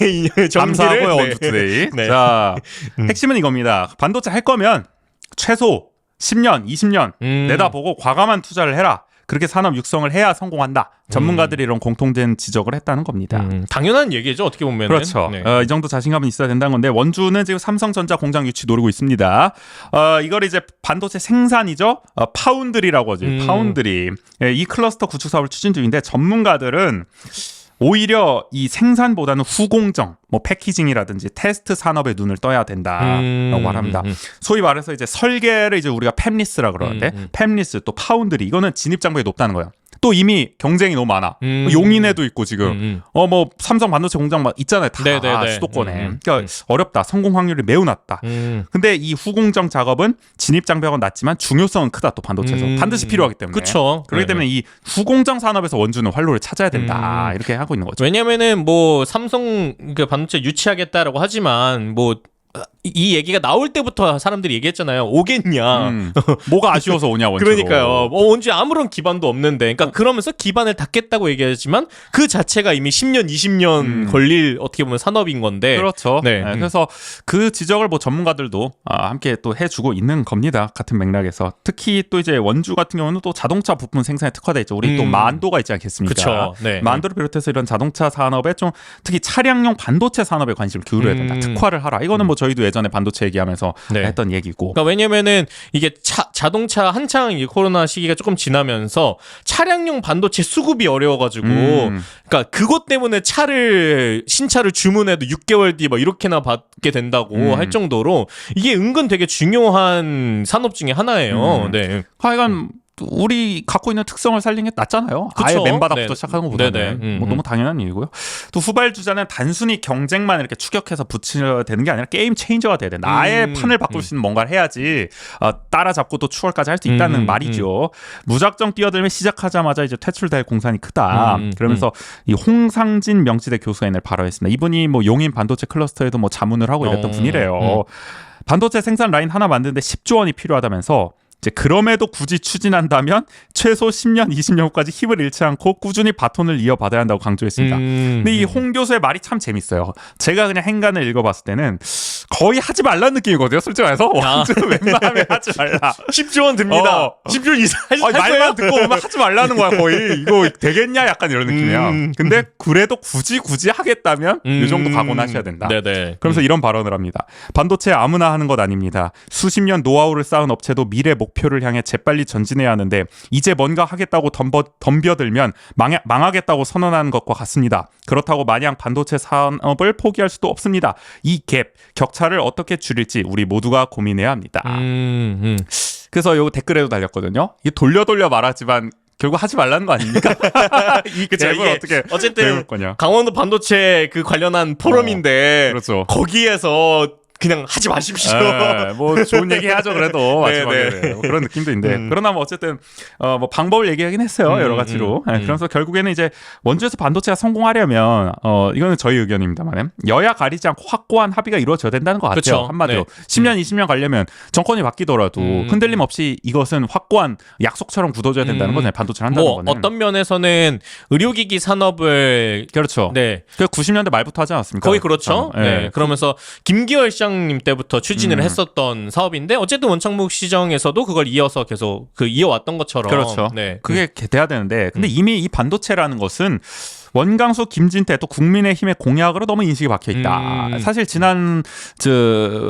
감사하고요, 원주투데이. 네. 자, 핵심은 이겁니다. 반도체 할 거면 최소 10년, 20년 내다보고 과감한 투자를 해라. 그렇게 산업 육성을 해야 성공한다. 전문가들이 이런 공통된 지적을 했다는 겁니다. 당연한 얘기죠. 어떻게 보면. 그렇죠. 네. 이 정도 자신감은 있어야 된다는 건데 원주는 지금 삼성전자 공장 유치 노리고 있습니다. 이걸 이제 반도체 생산이죠. 파운드리라고 하죠. 파운드리. 이 클러스터 구축 사업을 추진 중인데 전문가들은 오히려 이 생산보다는 후공정, 뭐 패키징이라든지 테스트 산업에 눈을 떠야 된다라고 말합니다. 소위 말해서 이제 설계를 이제 우리가 팹리스라 그러는데 팹리스 또 파운드리 이거는 진입 장벽이 높다는 거예요. 또 이미 경쟁이 너무 많아. 용인에도 있고 지금 뭐 삼성 반도체 공장 막 있잖아요. 다 네네네. 수도권에. 그러니까 어렵다. 성공 확률이 매우 낮다. 근데 이 후공정 작업은 진입 장벽은 낮지만 중요성은 크다. 또 반도체에서 반드시 필요하기 때문에. 그렇죠. 그렇기 때문에 이 후공정 산업에서 원주는 활로를 찾아야 된다. 이렇게 하고 있는 거죠. 왜냐면은 뭐 삼성 그 반도체 유치하겠다라고 하지만 뭐 이 얘기가 나올 때부터 사람들이 얘기했잖아요. 오겠냐. 뭐가 아쉬워서 오냐 원주로. 그러니까요. 원주에 아무런 기반도 없는데. 그러니까 그러면서 기반을 닫겠다고 얘기하지만 그 자체가 이미 10년, 20년 걸릴 어떻게 보면 산업인 건데. 그렇죠. 네. 그래서 그 지적을 뭐 전문가들도 함께 또 해주고 있는 겁니다. 같은 맥락에서. 특히 또 이제 원주 같은 경우는 또 자동차 부품 생산에 특화돼 있죠. 우리 또 만도가 있지 않겠습니까? 그렇죠. 네. 만도를 비롯해서 이런 자동차 산업에 좀 특히 차량용 반도체 산업에 관심을 기울여야 된다. 특화를 하라. 이거는 뭐 저희도 예전에 반도체 얘기하면서 네. 했던 얘기고. 그러니까 왜냐면은 이게 자동차 한창 이 코로나 시기가 조금 지나면서 차량용 반도체 수급이 어려워가지고 그러니까 그것 때문에 신차를 주문해도 6개월 뒤 막 이렇게나 받게 된다고 할 정도로 이게 은근 되게 중요한 산업 중에 하나예요. 네. 하여간 우리 갖고 있는 특성을 살린 게 낫잖아요. 그쵸? 아예 맨바닥부터 네. 시작하는 것보다는 뭐 너무 당연한 일이고요. 또 후발 주자는 단순히 경쟁만 이렇게 추격해서 붙여야 되는 게 아니라 게임 체인저가 돼야 된다. 아예 판을 바꿀 수 있는 뭔가를 해야지 따라잡고 또 추월까지 할 수 있다는 말이죠. 무작정 뛰어들면 시작하자마자 이제 퇴출될 공산이 크다. 그러면서 이 홍상진 명지대 교수가 이날 발언했습니다. 이분이 뭐 용인 반도체 클러스터에도 뭐 자문을 하고 이랬던 분이래요. 반도체 생산 라인 하나 만드는데 10조 원이 필요하다면서 이제 그럼에도 굳이 추진한다면 최소 10년, 20년 후까지 힘을 잃지 않고 꾸준히 바톤을 이어받아야 한다고 강조했습니다. 근데 이 홍 교수의 말이 참 재밌어요. 제가 그냥 행간을 읽어봤을 때는 거의 하지 말라는 느낌이거든요. 솔직히 말해서 완전 웬만하면 하지 말라. 10조 원 듭니다. 10조 이상 말만 듣고 오면 하지 말라는 거야 거의. 이거 되겠냐 약간 이런 느낌이야. 근데 그래도 굳이 하겠다면 이 정도 각오는 하셔야 된다. 네네. 그러면서 이런 발언을 합니다. 반도체 아무나 하는 것 아닙니다. 수십 년 노하우를 쌓은 업체도 미래 목표를 향해 재빨리 전진해야 하는데 이제 뭔가 하겠다고 덤벼들면 망하겠다고 선언하는 것과 같습니다. 그렇다고 마냥 반도체 산업을 포기할 수도 없습니다. 이 격차를 어떻게 줄일지 우리 모두가 고민해야 합니다. 그래서 요 댓글에도 달렸거든요. 이게 돌려 말하지만 결국 하지 말라는 거 아닙니까? 이 갭을 어떻게 어쨌든 강원도 반도체 그 관련한 포럼인데 그렇죠. 거기에서 그냥 하지 마십시오. 뭐 좋은 얘기 해야죠. 그래도 마지막에 뭐 그런 느낌도 있는데 그러나 뭐 어쨌든 뭐 방법을 얘기하긴 했어요. 여러 가지로. 그래서 결국에는 이제 원주에서 반도체가 성공하려면 이거는 저희 의견입니다만 여야 가리지 않고 확고한 합의가 이루어져야 된다는 것 같아요. 그렇죠. 한마디로 10년, 20년 가려면 정권이 바뀌더라도 흔들림 없이 이것은 확고한 약속처럼 굳어져야 된다는 거잖아요. 반도체를 한다는 뭐 거는. 어떤 면에서는 의료기기 산업을 그렇죠. 네. 그 90년대 말부터 하지 않았습니까? 거의 그렇죠. 네. 그러면서 김기열 시장님 때부터 추진을 음. 했었던 사업인데 어쨌든 원창목 시정에서도 그걸 이어서 계속 이어왔던 것처럼 그렇죠. 네. 그게 돼야 되는데 근데 이미 이 반도체라는 것은 원광수, 김진태 또 국민의힘의 공약으로 너무 인식이 박혀 있다. 사실 지난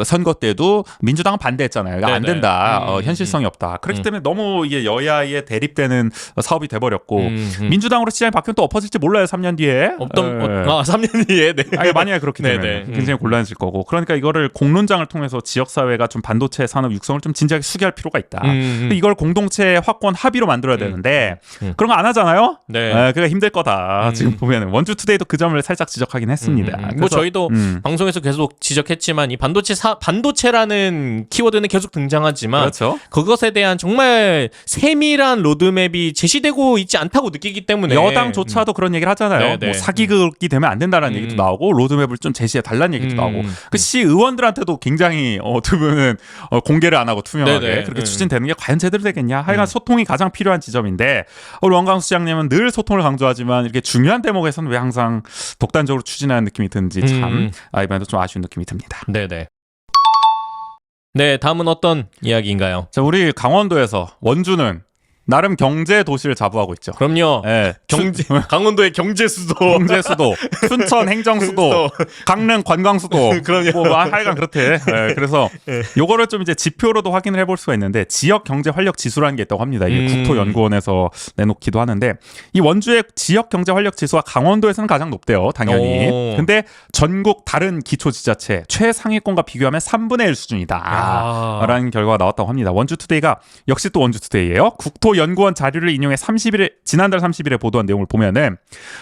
선거 때도 민주당은 반대했잖아요. 안 된다. 현실성이 없다. 그렇기 때문에 너무 이게 여야의 대립되는 사업이 돼버렸고 민주당으로 시장이 바뀌면 또 엎어질지 몰라요. 3년 뒤에. 3년 뒤에. 네. 만약에 그렇기 때문에 굉장히 곤란해질 거고. 그러니까 이거를 공론장을 통해서 지역사회가 좀 반도체 산업 육성을 좀 진지하게 수기할 필요가 있다. 이걸 공동체 확고한 합의로 만들어야 되는데 그런 거 안 하잖아요. 네. 그게 힘들 거다. 지금 보면 원주투데이도 그 점을 살짝 지적하긴 했습니다. 뭐 저희도 방송에서 계속 지적했지만 이 반도체라는 키워드는 계속 등장하지만 그렇죠. 그것에 대한 정말 세밀한 로드맵이 제시되고 있지 않다고 느끼기 때문에 여당조차도 그런 얘기를 하잖아요. 뭐 사기극이 되면 안 된다는 얘기도 나오고 로드맵을 좀 제시해 달라는 얘기도 나오고 그 시 의원들한테도 굉장히 어떻게 보면 공개를 안 하고 투명하게 그렇게 추진되는 게 과연 제대로 되겠냐. 하여간 소통이 가장 필요한 지점인데 원광수 시장님은 늘 소통을 강조하지만 이렇게 중요한 대목에서는 왜 항상 독단적으로 추진하는 느낌이 드는지 참 이번에도 좀 아쉬운 느낌이 듭니다. 네네. 네, 다음은 어떤 이야기인가요? 자, 우리 강원도에서 원주는 나름 경제 도시를 자부하고 있죠. 그럼요. 네. 강원도의 경제 수도, 춘천 행정 수도, 강릉 관광 수도. 그럼요. 뭐 하여간 그렇대. 네. 그래서 요거를 좀 이제 지표로도 확인을 해볼 수가 있는데 지역 경제 활력 지수라는 게 있다고 합니다. 이게 국토연구원에서 내놓기도 하는데 이 원주의 지역 경제 활력 지수가 강원도에서는 가장 높대요. 당연히. 근데 전국 다른 기초지자체 최상위권과 비교하면 3분의 1 수준이다. 라는 결과가 나왔다고 합니다. 원주투데이가 역시 또 원주투데이예요. 연구원 자료를 인용해 지난달 30일에 보도한 내용을 보면은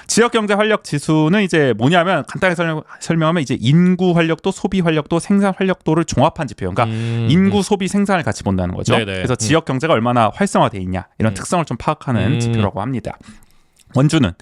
지역 경제 활력 지수는 이제 뭐냐면 간단하게 설명하면 이제 인구 활력도, 소비 활력도, 생산 활력도를 종합한 지표예요. 그러니까 인구, 소비, 생산을 같이 본다는 거죠. 네네. 그래서 지역 경제가 얼마나 활성화돼 있냐 이런 특성을 좀 파악하는 지표라고 합니다. 원주는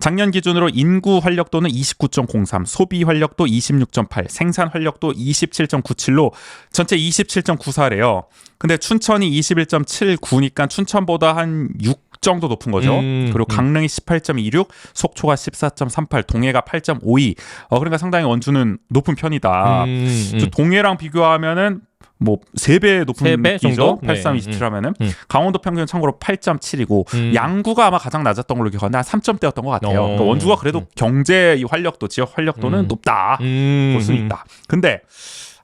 작년 기준으로 인구 활력도는 29.03, 소비 활력도 26.8, 생산 활력도 27.97로 전체 27.94래요. 근데 춘천이 21.79니까 춘천보다 한 6 정도 높은 거죠. 그리고 강릉이 18.26, 속초가 14.38, 동해가 8.52. 그러니까 상당히 원주는 높은 편이다. 동해랑 비교하면은 뭐 3배 높은 3배 정도? 83, 27하면은 강원도 평균은 참고로 8.7이고 양구가 아마 가장 낮았던 걸로 기억하는데 한 3점대였던 것 같아요. 그러니까 원주가 그래도 경제 활력도, 지역 활력도는 높다 볼 수는 있다. 근데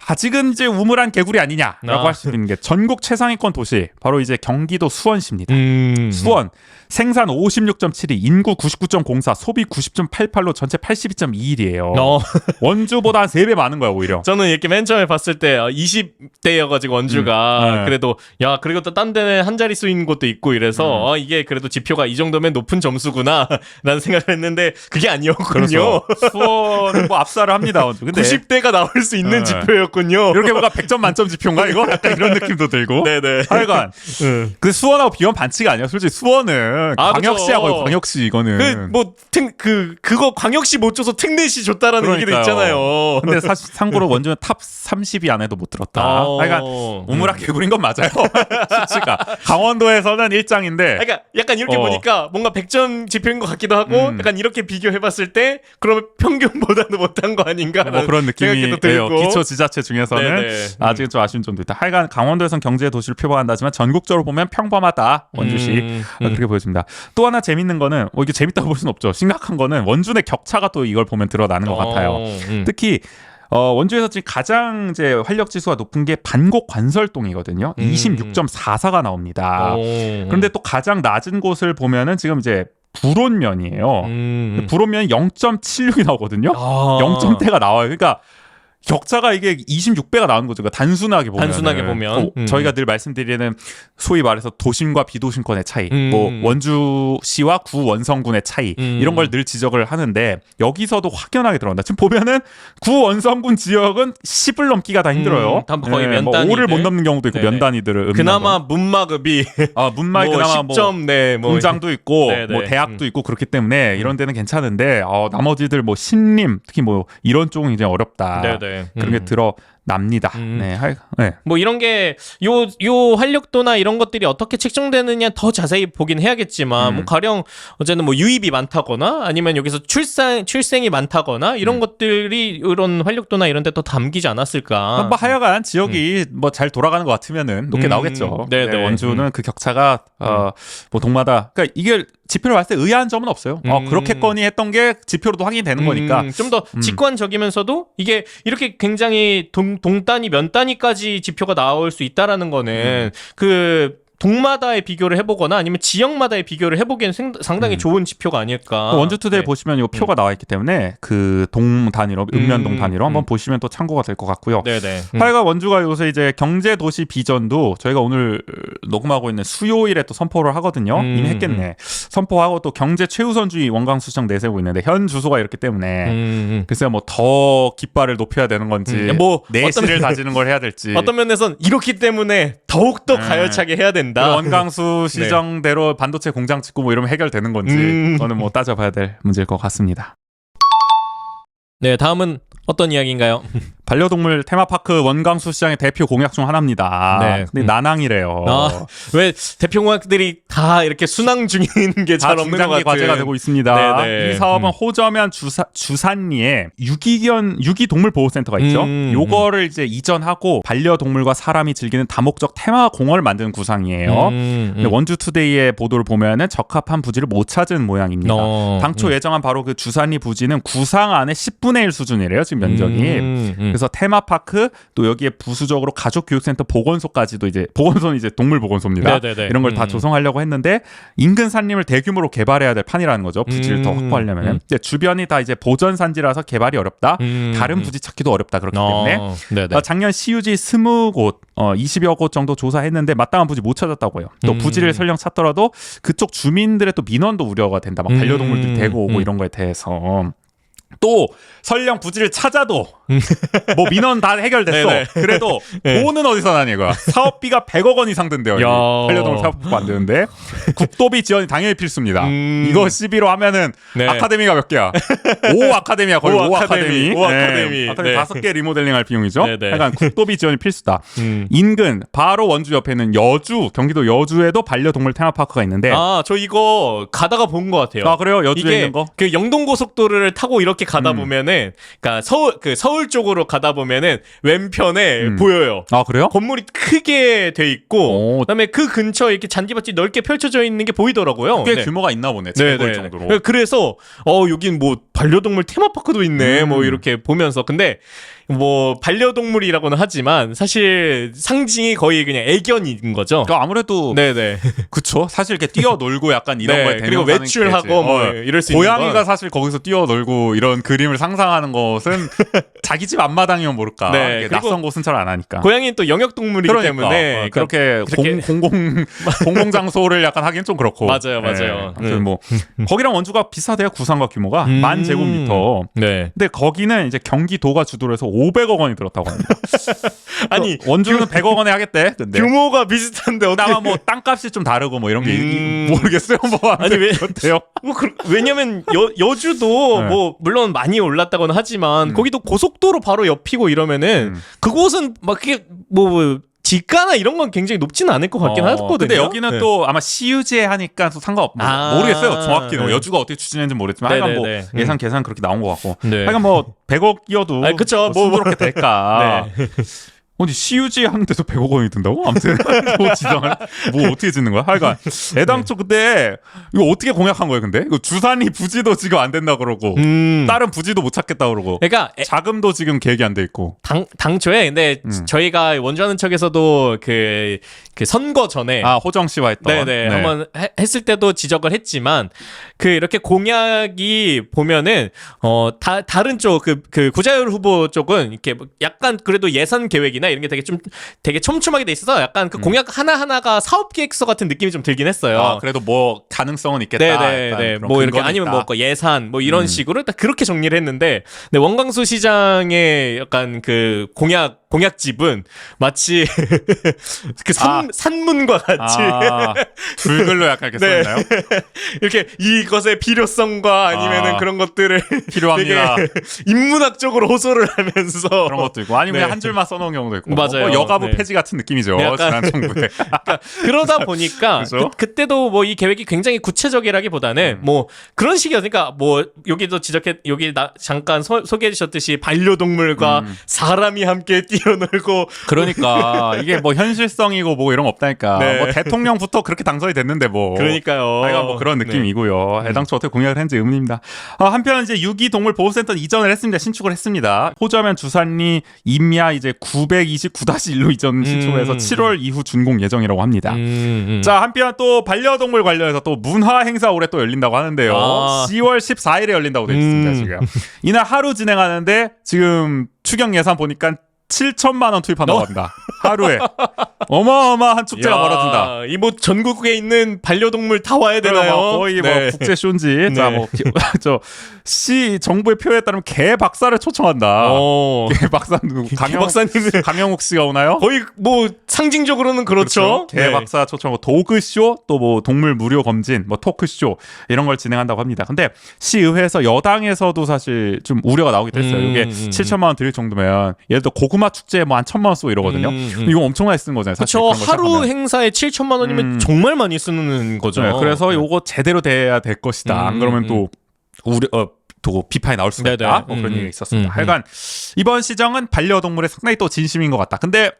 아직은 이제 우물한 개구리 아니냐라고 할 수 있는 게 전국 최상위권 도시 바로 이제 경기도 수원시입니다. 수원 생산 56.72, 인구 99.04, 소비 90.88로 전체 82.21이에요. 원주보다 한 3배 많은 거야 오히려. 저는 이렇게 맨 처음에 봤을 때 20대여가지고 원주가 그래도 야 그리고 또 딴 데는 한 자릿수인 곳도 있고 이래서 이게 그래도 지표가 이 정도면 높은 점수구나 라는 생각을 했는데 그게 아니었군요. 그렇죠. 수원은 뭐 압살을 합니다. 원주. 근데 90대가 나올 수 있는 지표였군요. 지표였군요. 이렇게 뭔가 100점 만점 지표인가 이거? 약간 이런 느낌도 들고. 네네. 하여간 그 수원하고 비원 반칙이 아니야. 솔직히 수원은 광역시하고 그쵸. 광역시 이거는. 그거 광역시 못 줘서 특례시 줬다라는 얘기도 그러니까요. 있잖아요. 근데 사실 참고로 원주는 탑 30위 안에도 못 들었다. 하여간 우물아 개구리인 건 맞아요. 수치가 강원도에서는 1장인데. 그러니까 약간 이렇게 보니까 뭔가 100점 지표인 것 같기도 하고 약간 이렇게 비교해봤을 때 그러면 평균보다는 못한 거 아닌가? 뭐 그런 느낌이 들고 기초 지자체 중에서는 네네. 아직은 좀 아쉬운 점도 있다. 하여간 강원도에선 경제 도시를 표방한다지만 전국적으로 보면 평범하다 원주시 그렇게 보여집니다. 또 하나 재밌는 거는 이게 재밌다고 볼 수는 없죠. 심각한 거는 원주 내 격차가 또 이걸 보면 드러나는 것 같아요. 특히 원주에서 지금 가장 이제 활력 지수가 높은 게 반곡 관설동이거든요. 26.44가 나옵니다. 그런데 또 가장 낮은 곳을 보면은 지금 이제 불온면이에요. 불온면이 0.76이 나오거든요. 0점대가 나와요. 그러니까 격차가 이게 26배가 나오는 거죠. 그러니까 단순하게 보면. 저희가 늘 말씀드리는 소위 말해서 도심과 비도심권의 차이, 뭐 원주시와 구원성군의 차이 이런 걸 늘 지적을 하는데 여기서도 확연하게 들어간다. 지금 보면은 구원성군 지역은 10을 넘기가 다 힘들어요. 거의 면 단위. 5를 못 넘는 경우도 있고 면 단위들을 그나마 문마급이 문마에 뭐 그나마 10점 네, 뭐 공장도 있고 네네. 뭐 대학도 있고 그렇기 때문에 이런 데는 괜찮은데 나머지들 뭐 신림 특히 뭐 이런 쪽은 이제 어렵다. 네네. 그런 게 드러납니다. 네. 뭐 이런 게 요 활력도나 이런 것들이 어떻게 책정되느냐 더 자세히 보긴 해야겠지만 뭐 가령 어쨌든 뭐 유입이 많다거나 아니면 여기서 출생이 많다거나 이런 것들이 이런 활력도나 이런 데 또 담기지 않았을까. 뭐 하여간 지역이 뭐 잘 돌아가는 것 같으면은 높게 나오겠죠. 네네. 네, 원주는 그 격차가 뭐 동마다 그러니까 이게 지표를 봤을 때 의아한 점은 없어요. 그렇겠거니 했던 게 지표로도 확인이 되는 거니까 좀 더 직관적이면서도 이게 이렇게 굉장히 동단위 면 단위까지 지표가 나올 수 있다라는 거는 그 동마다의 비교를 해보거나 아니면 지역마다의 비교를 해보기엔 상당히 좋은 지표가 아닐까. 원주투데이 네. 보시면 이 표가 나와 있기 때문에 그 동 단위로 읍면동 단위로 한번 보시면 또 참고가 될 것 같고요. 네네. 하여간 원주가 요새 이제 경제도시 비전도 저희가 오늘 녹음하고 있는 수요일에 또 선포를 하거든요. 이미 했겠네. 선포하고 또 경제 최우선주의 원광수청 내세우고 있는데 현 주소가 이렇기 때문에 글쎄요 뭐 더 깃발을 높여야 되는 건지 뭐 내실을 다지는 걸 해야 될지 어떤 면에선 이렇기 때문에 더욱더 가열차게 해야 된다. 원광수 시정대로 반도체 공장 짓고 뭐 이러면 해결되는 건지 그거는 뭐 따져봐야 될 문제일 것 같습니다. 네, 다음은 어떤 이야기인가요? 반려동물 테마파크 원광수 시장의 대표 공약 중 하나입니다. 네. 근데 난항이래요. 왜 대표 공약들이 다 이렇게 순항 중인 게 잘 없는 것 중장기 같은 과제가 되고 있습니다. 네네. 이 사업은 호저면 주산리에 유기동물보호센터가 있죠. 요거를 이제 이전하고 반려동물과 사람이 즐기는 다목적 테마공원을 만드는 구상이에요. 근데 원주투데이의 보도를 보면은 적합한 부지를 못 찾은 모양입니다. 당초 예정한 바로 그 주산리 부지는 구상 안에 10분의 1 수준이래요. 지금 면적이. 그래서 테마파크 또 여기에 부수적으로 가족교육센터 보건소까지도 이제 보건소는 이제 동물보건소입니다. 네네네. 이런 걸 다 조성하려고 했는데 인근 산림을 대규모로 개발해야 될 판이라는 거죠. 부지를 더 확보하려면. 근데 주변이 다 이제 보전산지라서 개발이 어렵다. 다른 부지 찾기도 어렵다. 그렇기 때문에 작년 시유지 20곳 20여 곳 정도 조사했는데 마땅한 부지 못 찾았다고요. 또 부지를 설령 찾더라도 그쪽 주민들의 또 민원도 우려가 된다. 막 반려동물들이 대고 오고 이런 거에 대해서. 또 설령 부지를 찾아도 뭐 민원 다 해결됐어. 네네. 그래도 돈은 어디서 나냐 이거야. 사업비가 100억 원 이상 든대요. 반려동물 사업부 만드는데 국도비 지원이 당연히 필수입니다. 이거 11호 하면은 아카데미가 몇 개야? 5 아카데미야. 거의 5 아카데미. 5 아카데미. 아카데미 5개 리모델링 할 비용이죠. 네네. 약간 국도비 지원이 필수다. 인근 바로 원주 옆에 있는 여주, 경기도 여주에도 반려동물 테마파크가 있는데 저 이거 가다가 본 것 같아요. 아 그래요? 여주에 이게 있는 거? 그 영동고속도로를 타고 이렇게 가다 보면은, 그러니까 서울 쪽으로 가다 보면은 왼편에 보여요. 아 그래요? 건물이 크게 돼 있고, 그다음에 그 근처에 이렇게 잔디밭이 넓게 펼쳐져 있는 게 보이더라고요. 꽤 규모가 있나 보네. 재벌 정도로. 그래서 여긴 뭐 반려동물 테마파크도 있네. 뭐 이렇게 보면서 근데. 뭐 반려동물이라고는 하지만 사실 상징이 거의 그냥 애견인 거죠. 그러니까 아무래도 네네. 그쵸. 사실 이렇게 뛰어놀고 약간 이런 거에 그리고 외출하고 뭐 이럴 수 있는 고양이가 사실 거기서 뛰어놀고 이런 그런 그림을 상상하는 것은 자기 집 앞마당이면 모를까. 네, 이게 그리고 낯선 곳은 잘 안 하니까. 고양이는 또 영역 동물이기 그러니까, 때문에 그렇게 그렇게- 공공 장소를 약간 하기엔 좀 그렇고. 맞아요. 아무튼 뭐 거기랑 원주가 비슷하대요. 구상과 규모가 10,000제곱미터. 네. 근데 거기는 이제 경기도가 주도를 해서 500억 원이 들었다고 합니다. 아니 원주는 100억 원에 하겠대. 근데 규모가 비슷한데 어떻게 다만 뭐 땅값이 좀 다르고 뭐 이런 게 모르겠어요. 뭐 아니, 왜- 어때요? 왜냐면 여주도 네. 뭐 물론 많이 올랐다고는 하지만 거기도 고속도로 바로 옆이고 이러면은 그곳은 막 그게 뭐 지가나 이런 건 굉장히 높지는 않을 것 같긴 하거든요. 근데 여기는 네. 또 아마 시유지에 하니까 또 모르겠어요. 정확히는 네. 여주가 어떻게 추진했는지 모르겠지만 하여간 뭐 네네네. 예산 계산 그렇게 나온 것 같고 네. 하여간 뭐 100억이어도 아니, 그쵸. 뭐- 순조롭게 될까. 네. 아니 시유지 하는데도 100억 원이 든다고? 아무튼 뭐 지정을 뭐 어떻게 짓는 거야? 하여간 애당초 그때 이거 어떻게 공약한 거예요? 근데 이거 주산리 부지도 지금 안 된다 그러고 다른 부지도 못 찾겠다 그러고 그러니까 자금도 지금 계획이 안 돼 있고. 당초에 근데 저희가 원주하는 척에서도 그 선거 전에 호정 씨와 했던 네네 네. 한번 했을 때도 지적을 했지만 그 이렇게 공약이 보면은 다른 쪽 그 구자율 후보 쪽은 이렇게 약간 그래도 예산 계획이나 이런 게 되게 촘촘하게 돼 있어서 약간 그 공약 하나 하나가 사업 계획서 같은 느낌이 좀 들긴 했어요. 그래도 뭐 가능성은 있겠다. 네네네. 약간 뭐 이렇게 근거는 아니면 있다. 뭐 예산 뭐 이런 식으로 딱 그렇게 정리를 했는데, 근데 원광수 시장의 약간 그 공약집은 마치 그 산문과 같이 불글로 약간 이렇게 네. 써있나요? 이렇게 이것의 필요성과 아니면은 그런 것들을 필요합니다. 되게 인문학적으로 호소를 하면서 그런 것도 있고 아니면 네. 그냥 한 줄만 써놓은 경우도 있고 맞아요. 뭐 여가부 네. 폐지 같은 느낌이죠. 네, 약간- 지난 정부에. 그러니까 그러다 보니까 그죠? 그때도 뭐 이 계획이 굉장히 구체적이라기보다는 뭐 그런 식이었으니까 뭐 여기도 여기 잠깐 소개해 주셨듯이 반려동물과 사람이 함께 뛰어놀고 그러니까 이게 뭐 현실성이고 뭐 이런 거 없다니까. 네. 뭐 대통령부터 그렇게 당선이 됐는데 뭐. 그러니까요. 하여간 뭐 그런 네. 느낌이고요. 애당초 어떻게 공약을 했는지 의문입니다. 한편 이제 유기동물보호센터 이전을 했습니다. 신축을 했습니다. 호주하면 주산리 임야 이제 929-1로 이전 신축해서 7월 이후 준공 예정이라고 합니다. 자, 한편 또 반려동물 관련해서 또 문화 행사 올해 또 열린다고 하는데요. 10월 14일에 열린다고 되어 있습니다, 지금. 이날 하루 진행하는데 지금 추경 예산 보니까 7천만 원 투입한다고 합니다. 하루에. 어마어마한 축제가 벌어진다. 이 뭐 전국에 있는 반려동물 다 와야 되나요? 거의 네. 뭐 국제 쇼인지. 자, 네. 뭐 시 정부의 표에 따르면 개 박사를 초청한다. 개 박사 누구? 박사님은 강영욱 씨가 오나요? 거의 뭐 상징적으로는 그렇죠. 개 박사 초청하고 도그쇼 또 뭐 동물 무료 검진 뭐 토크쇼 이런 걸 진행한다고 합니다. 근데 시의회에서 여당에서도 사실 좀 우려가 나오기도 했어요. 이게 7천만 원 드릴 정도면 예를 들어 고구마 축제에 뭐 한 1,000만 원 쓰고 이러거든요. 이거 엄청나게 쓰는 거잖아요. 사실 그렇죠. 그런 걸 하루 생각하면. 행사에 7천만 원이면 정말 많이 쓰는 거죠. 네, 그래서 요거 제대로 돼야 될 것이다. 안 그러면 또 또 비판이 나올 수가 네네. 있다. 뭐 그런 얘기가 있었습니다. 하여간 이번 시정은 반려동물에 상당히 또 진심인 것 같다. 근데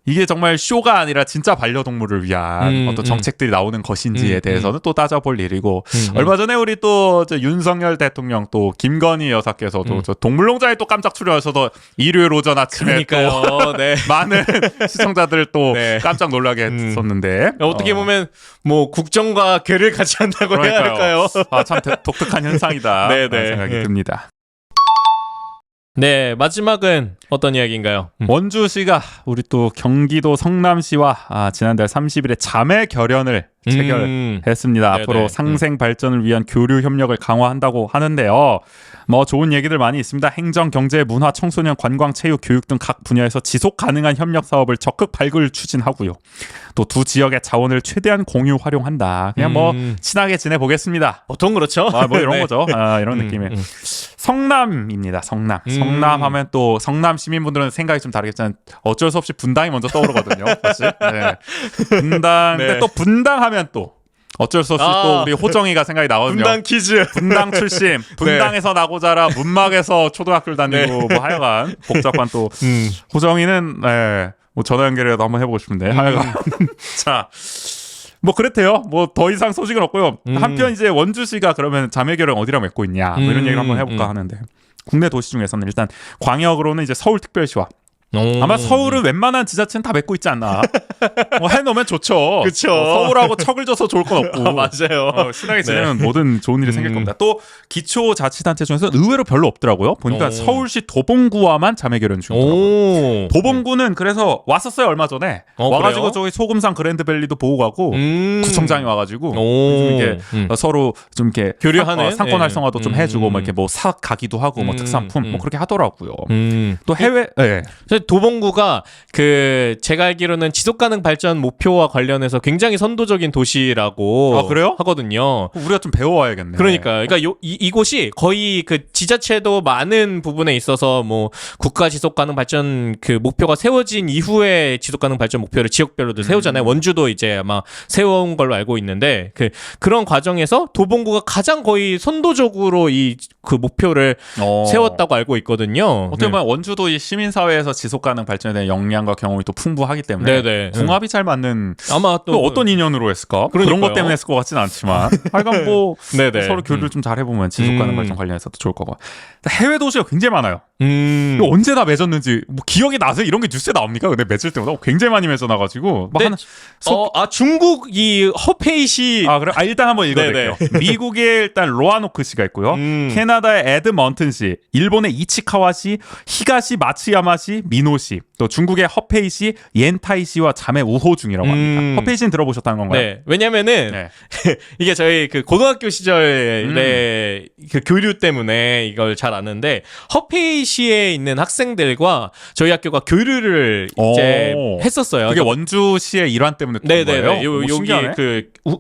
이게 정말 쇼가 아니라 진짜 반려동물을 위한 어떤 정책들이 나오는 것인지에 대해서는 또 따져볼 일이고 얼마 전에 우리 또 윤석열 대통령 또 김건희 여사께서도 저 동물농장에 또 깜짝 출연하셔서 일요일 오전 아침에 그러니까요. 네. 또 많은 시청자들을 또 네. 깜짝 놀라게 했었는데 어떻게 보면 뭐 국정과 괴를 같이 한다고 해야 할까요? 참 독특한 현상이다. 네네. 라는 생각이 네. 듭니다. 네, 마지막은 어떤 이야기인가요? 원주시가 우리 또 경기도 성남시와 지난달 30일에 자매 결연을 체결했습니다. 네네. 앞으로 상생 발전을 위한 교류 협력을 강화한다고 하는데요. 뭐 좋은 얘기들 많이 있습니다. 행정, 경제, 문화, 청소년, 관광, 체육, 교육 등 각 분야에서 지속 가능한 협력 사업을 적극 발굴 추진하고요. 또 두 지역의 자원을 최대한 공유 활용한다. 그냥 뭐 친하게 지내보겠습니다. 보통 그렇죠. 뭐 이런 네. 거죠. 이런 느낌의 성남입니다. 성남. 성남하면 또 성남 시민분들은 생각이 좀 다르겠지만 어쩔 수 없이 분당이 먼저 떠오르거든요. 사실. 네. 분당. 네. 근데 또 분당하면 또 어쩔 수 없이 또 우리 호정이가 생각이 나거든요. 분당 퀴즈. 분당 출신, 분당에서 나고 자라 문막에서 초등학교를 다니고 뭐 하여간 복잡한 또 호정이는 뭐 전화 연결이라도 한번 해보고 싶은데 하여간 자. 뭐 그렇대요. 뭐 더 이상 소식은 없고요. 한편 이제 원주시가 그러면 자매결연 어디랑 맺고 있냐 뭐 이런 얘기를 한번 해볼까 하는데 국내 도시 중에서는 일단 광역으로는 이제 서울특별시와 아마 서울은 웬만한 지자체는 다 맺고 있지 않나. 해놓으면 좋죠. 그쵸. 서울하고 척을 져서 좋을 건 없고. 맞아요. 신나게 지내면 모든 좋은 일이 생길 겁니다. 또 기초자치단체 중에서 의외로 별로 없더라고요. 보니까 서울시 도봉구와만 자매결연 중이더라고요. 도봉구는 그래서 왔었어요 얼마 전에. 와가지고 그래요? 저기 소금산 그랜드밸리도 보고 가고 구청장이 와가지고 좀 이렇게 서로 좀 이렇게 교류하는? 상권 예. 활성화도 좀 해주고 뭐 이렇게 뭐 사학 가기도 하고 뭐 특산품 뭐 그렇게 하더라고요. 또 해외 도봉구가 그 제가 알기로는 지속가능 발전 목표와 관련해서 굉장히 선도적인 도시라고 그래요? 하거든요. 우리가 좀 배워와야겠네. 그러니까 이곳이 거의 그 지자체도 많은 부분에 있어서 뭐 국가 지속가능 발전 그 목표가 세워진 이후에 지속가능 발전 목표를 지역별로도 세우잖아요. 원주도 이제 아마 세워온 걸로 알고 있는데 그런 과정에서 도봉구가 가장 거의 선도적으로 이 그 목표를 세웠다고 알고 있거든요. 어떻게 보면 원주도 이 시민사회에서 지속가능 발전에 대한 역량과 경험이 또 풍부하기 때문에 네네. 궁합이 잘 맞는 아마 또 어떤 인연으로 했을까? 그러니까요. 그런 것 때문에 했을 것 같지는 않지만 하여간 뭐 네네. 서로 교류를 좀 잘 해보면 지속가능 발전 관련해서도 좋을 거고. 해외 도시가 굉장히 많아요. 이거 언제 다 맺었는지 뭐 기억이 나서 이런 게 뉴스에 나옵니까? 근데 맺을 때마다 굉장히 많이 맺어놔가지고 막 중국 이 허페이시 그래? 일단 한번 읽어드릴게요. 미국의 일단 로아노크 시가 있고요. 캐나다의 에드먼튼 시, 일본의 이치카와 시, 히가시 마츠야마 시, 미노 시, 또 중국의 허페이 시, 옌타이 시와 자매 우호 중이라고 합니다. 허페이 시는 들어보셨다는 건가요? 네. 왜냐면은 이게 저희 그 고등학교 시절에 그 교류 때문에 이걸 잘 아는데 허페이 시에 있는 학생들과 저희 학교가 교류를 이제 했었어요. 그게 원주시의 일환 때문에 그런 거예요? 여기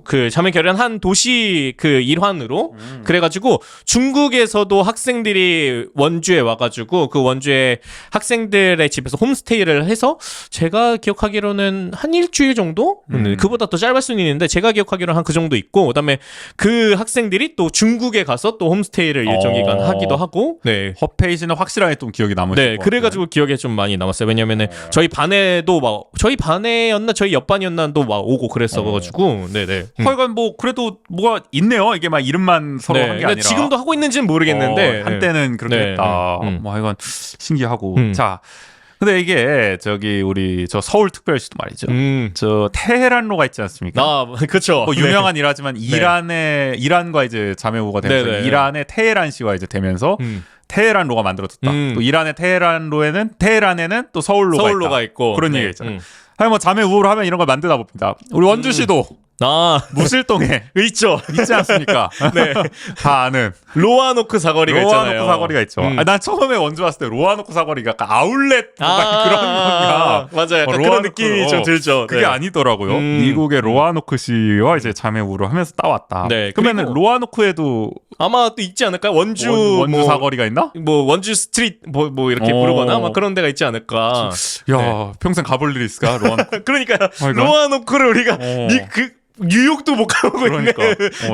그 자매 결연한 도시 그 일환으로 그래가지고 중국에서도 학생들이 원주에 와가지고 그 원주에 학생들의 집에서 홈스테이를 해서 제가 기억하기로는 한 일주일 정도? 그보다 더 짧을 수는 있는데 제가 기억하기로는 한 그 정도 있고 그다음에 그 학생들이 또 중국에 가서 또 홈스테이를 일정 기간 하기도 하고 허페이시는 확실하게 좀 기억이 남으실 것 같아요. 그래가지고 기억에 좀 많이 남았어요. 왜냐면은 저희 반에도 막 저희 반에였나 저희 옆반이었나 또 막 오고 그랬어가지고 하여간 뭐 그래도 뭐가 있네요. 이게 막 이름만 서로 한 게 아니라 지금도 하고 있는지는 모르겠는데 한때는 그렇게 했다. 뭐 하여간 신기하고 자. 근데 이게 저기 우리 저 서울특별시도 말이죠. 저 테헤란로가 있지 않습니까? 그렇죠. 뭐 유명한 일하지만 이란과 이제 자매우호가 되면서 이란의 테헤란시와 이제 되면서 테헤란로가 만들어졌다. 또 이란의 테헤란에는 또 서울로가 있고 그런 얘기가 있잖아요. 아니 뭐 자매우호를 하면 이런 걸 만드나 봅니다. 우리 원주시도 무실동에 있지 않습니까? 다 아는 로아노크 사거리가 있잖아요. 로아노크 사거리가 있죠. 난 처음에 원주 왔을 때 로아노크 사거리가 약간 아울렛 그런 건가? 맞아요. 약간 그런 느낌이 좀 들죠. 그게 아니더라고요. 미국의 로아노크 시와 이제 자매우호를 하면서 따왔다. 그러면 로아노크에도 아마 또 있지 않을까요? 원주 뭐, 사거리가 있나? 뭐 원주 스트리트 뭐 이렇게 부르거나 막 그런 데가 있지 않을까. 평생 가볼 일이 있을까? 로아노크. 그러니까 로아노크를 우리가 뉴욕도 못 가보고 있네.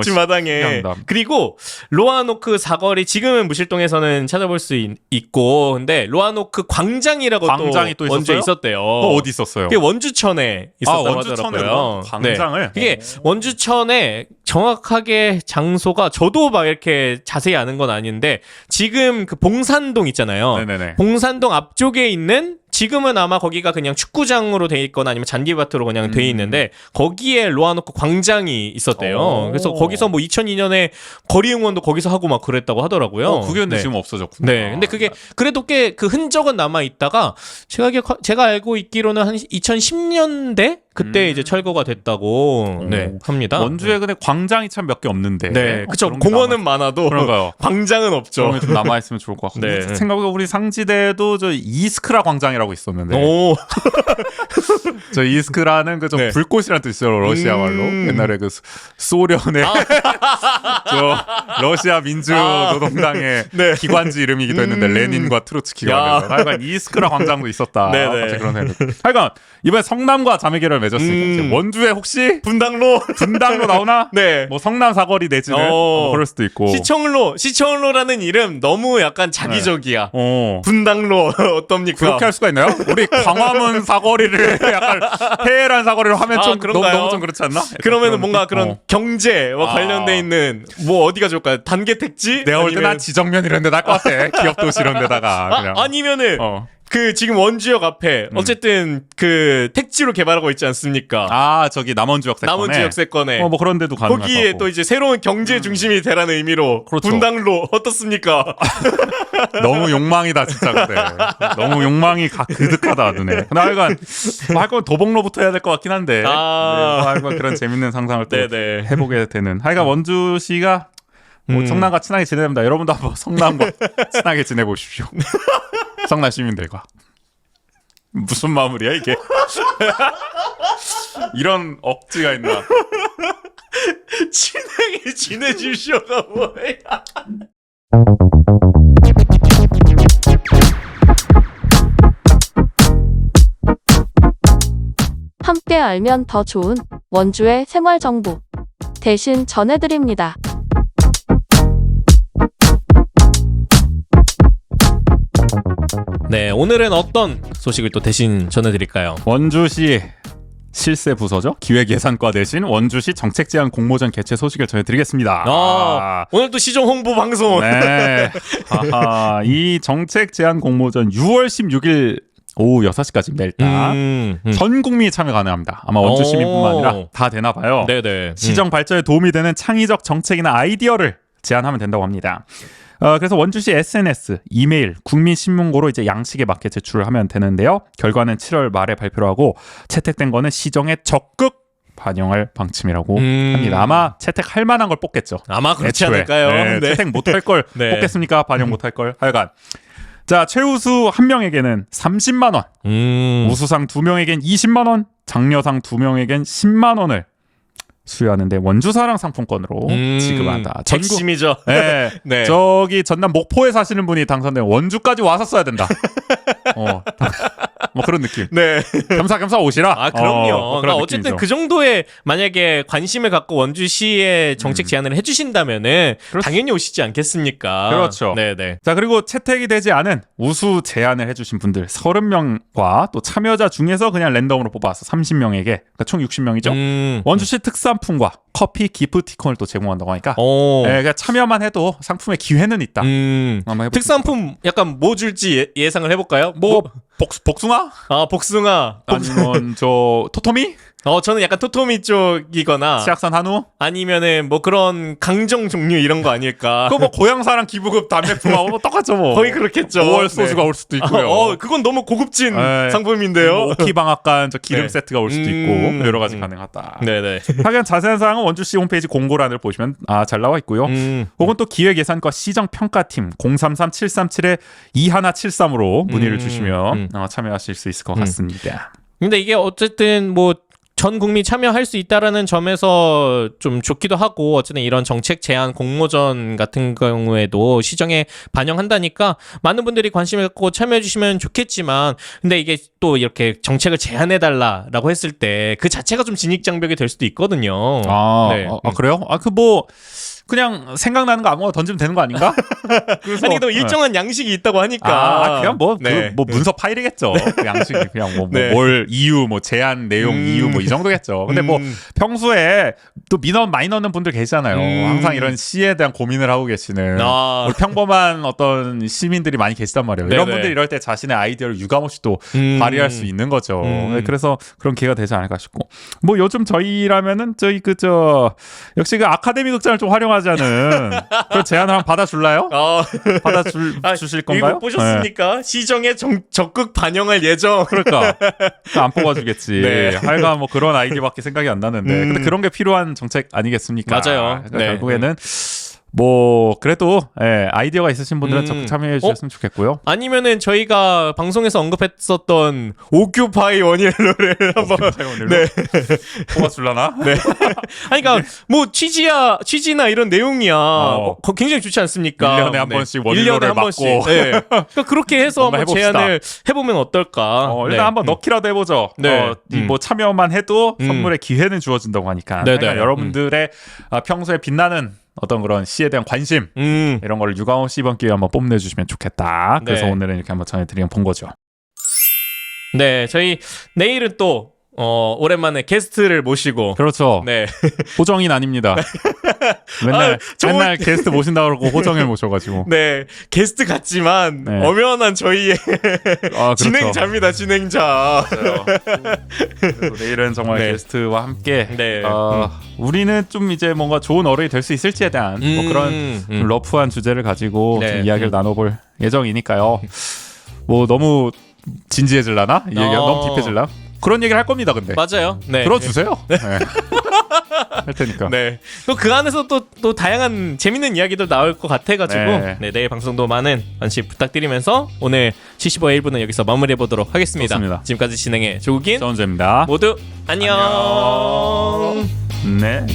지금 마당에. 신기합니다. 그리고 로아노크 사거리 지금은 무실동에서는 찾아볼 수 있고 근데 로아노크 광장이라고 또 원주에 있었대요. 어디 있었어요? 그게 원주천에 있었다고 하더라고요. 광장을? 그게 원주천에 정확하게 장소가 저도 막 이렇게 자세히 아는 건 아닌데 지금 그 봉산동 있잖아요. 봉산동 앞쪽에 있는 지금은 아마 거기가 그냥 축구장으로 돼 있거나 아니면 잔디밭으로 그냥 돼 있는데 거기에 로아노크 광장이 있었대요. 그래서 거기서 뭐 2002년에 거리 응원도 거기서 하고 막 그랬다고 하더라고요. 그게 근데 지금 없어졌군요. 근데 그게 그래도 꽤 그 흔적은 남아 있다가 제가 알고 있기로는 한 2010년대 그때 이제 철거가 됐다고 합니다. 원주에 근데 광장이 참 몇 개 없는데. 그쵸. 공원은 많아도 그런가요? 광장은 없죠. 그런 게 좀 남아 있으면 좋을 것 같고. 생각보다 우리 상지대도 저 이스크라 광장이라고 있었는데. 저 이스크라는 그 좀 불꽃이라는 뜻이죠. 러시아 말로. 옛날에 그 소련의 저 러시아 민주 노동당의 기관지 이름이기도 했는데 레닌과 트로츠키가 하여간 이스크라 광장도 있었다. 갑자기 그런 생각. 하여간 이번에 성남과 자매결연을 맺었으니까 원주에 혹시 분당로 나오나? 뭐 성남 사거리 내지는 뭐 그럴 수도 있고. 시청로라는 이름 너무 약간 자기적이야. 분당로 어떻습니까? 그렇게 할 수가 있나요? 우리 광화문 사거리를 약간 테헤란 사거리로 하면 좀 너무 좀 그렇지 않나? 그러면은 뭔가 그런 경제와 관련돼 있는 뭐 어디가 좋을까요? 단계 택지? 내가 볼 때 난 지정면 이런 데다 할 것 같아. 기업 도시 이런 데다가 그냥. 아니면은 그 지금 원주역 앞에 어쨌든 그 택지로 개발하고 있지 않습니까? 아 저기 남원주역 세권에 남원주 역세권에 뭐 그런 데도 가능할 것 거기에 같고. 또 이제 새로운 경제 중심이 되라는 의미로 그렇죠. 분당로 어떻습니까? 너무 욕망이다 진짜 근데 너무 욕망이 그득하다 눈에. 근데 하여간 할 거면 도봉로부터 해야 될 것 같긴 한데 아. 하여간 그런 재밌는 상상을 또 네네. 해보게 되는. 하여간 원주시가 뭐 성남과 친하게 지내야 됩니다. 여러분도 한번 성남과 친하게 지내보십시오. 성남 시민들과. 무슨 마무리야 이게? 이런 억지가 있나? 친하게 지내주시오가 뭐야? 함께 알면 더 좋은 원주의 생활 정보 대신 전해드립니다. 네, 오늘은 어떤 소식을 또 대신 전해드릴까요? 원주시 실세 부서죠. 기획예산과 대신 원주시 정책제안 공모전 개최 소식을 전해드리겠습니다. 오늘 또 시정 홍보 방송. 네. 아하, 이 정책제안 공모전 6월 16일 오후 6시까지입니다. 일단 전 국민이 참여 가능합니다. 아마 원주 시민뿐만 아니라 다 되나 봐요. 네네. 시정 발전에 도움이 되는 창의적 정책이나 아이디어를 제안하면 된다고 합니다. 그래서 원주시 SNS, 이메일, 국민신문고로 이제 양식에 맞게 제출을 하면 되는데요. 결과는 7월 말에 발표를 하고 채택된 거는 시정에 적극 반영할 방침이라고 합니다. 아마 채택할 만한 걸 뽑겠죠. 아마 그렇지 애초에. 않을까요? 네, 네. 채택 못할 걸 네. 뽑겠습니까? 반영 못할 걸. 하여간 자 최우수 한 명에게는 30만 원, 우수상 2명에겐 20만 원, 장려상 2명에겐 10만 원을 수여하는데 원주사랑 상품권으로 지급한다. 핵심이죠. 네. 네. 저기 전남 목포에 사시는 분이 당선된 원주까지 와서 써야 된다. 뭐 그런 느낌. 네. 겸사겸사 오시라. 아, 그럼요. 그런 그러니까 어쨌든 느낌이죠. 그 정도의 만약에 관심을 갖고 원주시에 정책 제안을 해주신다면은 당연히 오시지 않겠습니까? 그렇죠. 네네. 자 그리고 채택이 되지 않은 우수 제안을 해주신 분들 30명과 또 참여자 중에서 그냥 랜덤으로 뽑아서 30명에게 그러니까 총 60명이죠. 원주시 특산품과 커피 기프티콘을 또 제공한다고 하니까 그러니까 참여만 해도 상품의 기회는 있다. 한번 해볼게요. 특산품 약간 뭐 줄지 예상을 해볼까요? 뭐 복숭아? 아, 복숭아. 아니면 저 토토미? 저는 약간 토토미 쪽이거나 치악산 한우? 아니면은 뭐 그런 강정 종류 이런 거 아닐까. 그거 뭐 고향사랑 기부급 담배품하고 뭐 똑같죠 뭐. 거의 그렇겠죠. 5월 소주가 네. 올 수도 있고요. 그건 너무 고급진 네. 상품인데요. 오키방앗간 저 기름 네. 세트가 올 수도 있고 여러 가지 가능하다. 네네. 하여간 자세한 사항은 원주시 홈페이지 공고란을 보시면 잘 나와 있고요. 혹은 또 기획예산과 시정평가팀 033-737-2173으로 문의를 주시면 참여하실 수 있을 것 같습니다. 근데 이게 어쨌든 뭐 전 국민이 참여할 수 있다라는 점에서 좀 좋기도 하고 어쨌든 이런 정책 제안 공모전 같은 경우에도 시정에 반영한다니까 많은 분들이 관심을 갖고 참여해 주시면 좋겠지만 근데 이게 또 이렇게 정책을 제안해달라라고 했을 때 그 자체가 좀 진입장벽이 될 수도 있거든요. 네. 그래요? 그 뭐 그냥 생각나는 거 아무거나 던지면 되는 거 아닌가? 그래서, 아니 또 일정한 양식이 있다고 하니까 그냥 뭐, 네. 뭐 문서 파일이겠죠. 그 양식이 그냥 네. 뭘 이유, 뭐 제안 내용 이유 뭐 이 정도겠죠. 근데 뭐 평소에 또 민원 많이 넣는 분들 계시잖아요. 항상 이런 시에 대한 고민을 하고 계시는 우리 평범한 어떤 시민들이 많이 계시단 말이에요. 이런 네네. 분들이 이럴 때 자신의 아이디어를 유감없이 또 발휘할 수 있는 거죠. 그래서 그런 기회가 되지 않을까 싶고 뭐 요즘 저희라면은 저희 역시 그 아카데미 극장을 좀 활용하자는 그런 제안을 한번 받아줄라요? 주실 건가요? 이거 보셨습니까? 시정에 적극 반영할 예정. 그러니까 안 뽑아주겠지. 네. 하여간 뭐 그런 아이디어밖에 생각이 안 나는데 근데 그런 게 필요한 정책 아니겠습니까? 맞아요. 그러니까 네. 결국에는 뭐 그래도 아이디어가 있으신 분들은 적극 참여해 주셨으면 좋겠고요. 아니면은 저희가 방송에서 언급했었던 오큐파이 원일로를 한번 네. 뽑아줄라나? 네. 아니 그러니까 뭐 취지나 이런 내용이야 굉장히 좋지 않습니까? 1년에 한 번씩 원일로를 1년에 한 번씩. 네. 그러니까 그렇게 해서 뭔가 한번 해봅시다. 제안을 해보면 어떨까? 일단 네. 한번 넣기라도 해보죠. 네. 뭐 참여만 해도 선물의 기회는 주어진다고 하니까. 네네. 그러니까 여러분들의 평소에 빛나는 어떤 그런 시에 대한 관심 이런 걸 유감없이 이번 기회에 한번 뽐내주시면 좋겠다. 그래서 네. 오늘은 이렇게 한번 전해드리면 본 거죠. 네, 저희 내일은 또 오랜만에 게스트를 모시고 그렇죠. 네. 호정인 아닙니다. 맨날 저- 맨날 게스트 모신다 그러고 호정을 모셔가지고. 네. 게스트 같지만 네. 엄연한 저희의 아, 그렇죠. 진행자입니다. 진행자. 그래서 내일은 정말 네. 게스트와 함께 네. 우리는 좀 이제 뭔가 좋은 어른이 될 수 있을지에 대한 뭐 그런 좀 러프한 주제를 가지고 네. 좀 이야기를 나눠볼 예정이니까요. 뭐 너무 진지해질라나? 이 얘기가 너무 딥해질라? 그런 얘기를 할 겁니다. 근데 맞아요. 네. 들어주세요. 네. 할 테니까. 네. 또 그 안에서 또 다양한 재밌는 이야기도 나올 것 같아가지고 네. 네, 내일 방송도 많은 관심 부탁드리면서 오늘 75의 1부는 여기서 마무리해 보도록 하겠습니다. 좋습니다. 지금까지 진행해 조국인 전재입니다. 모두 안녕. 네.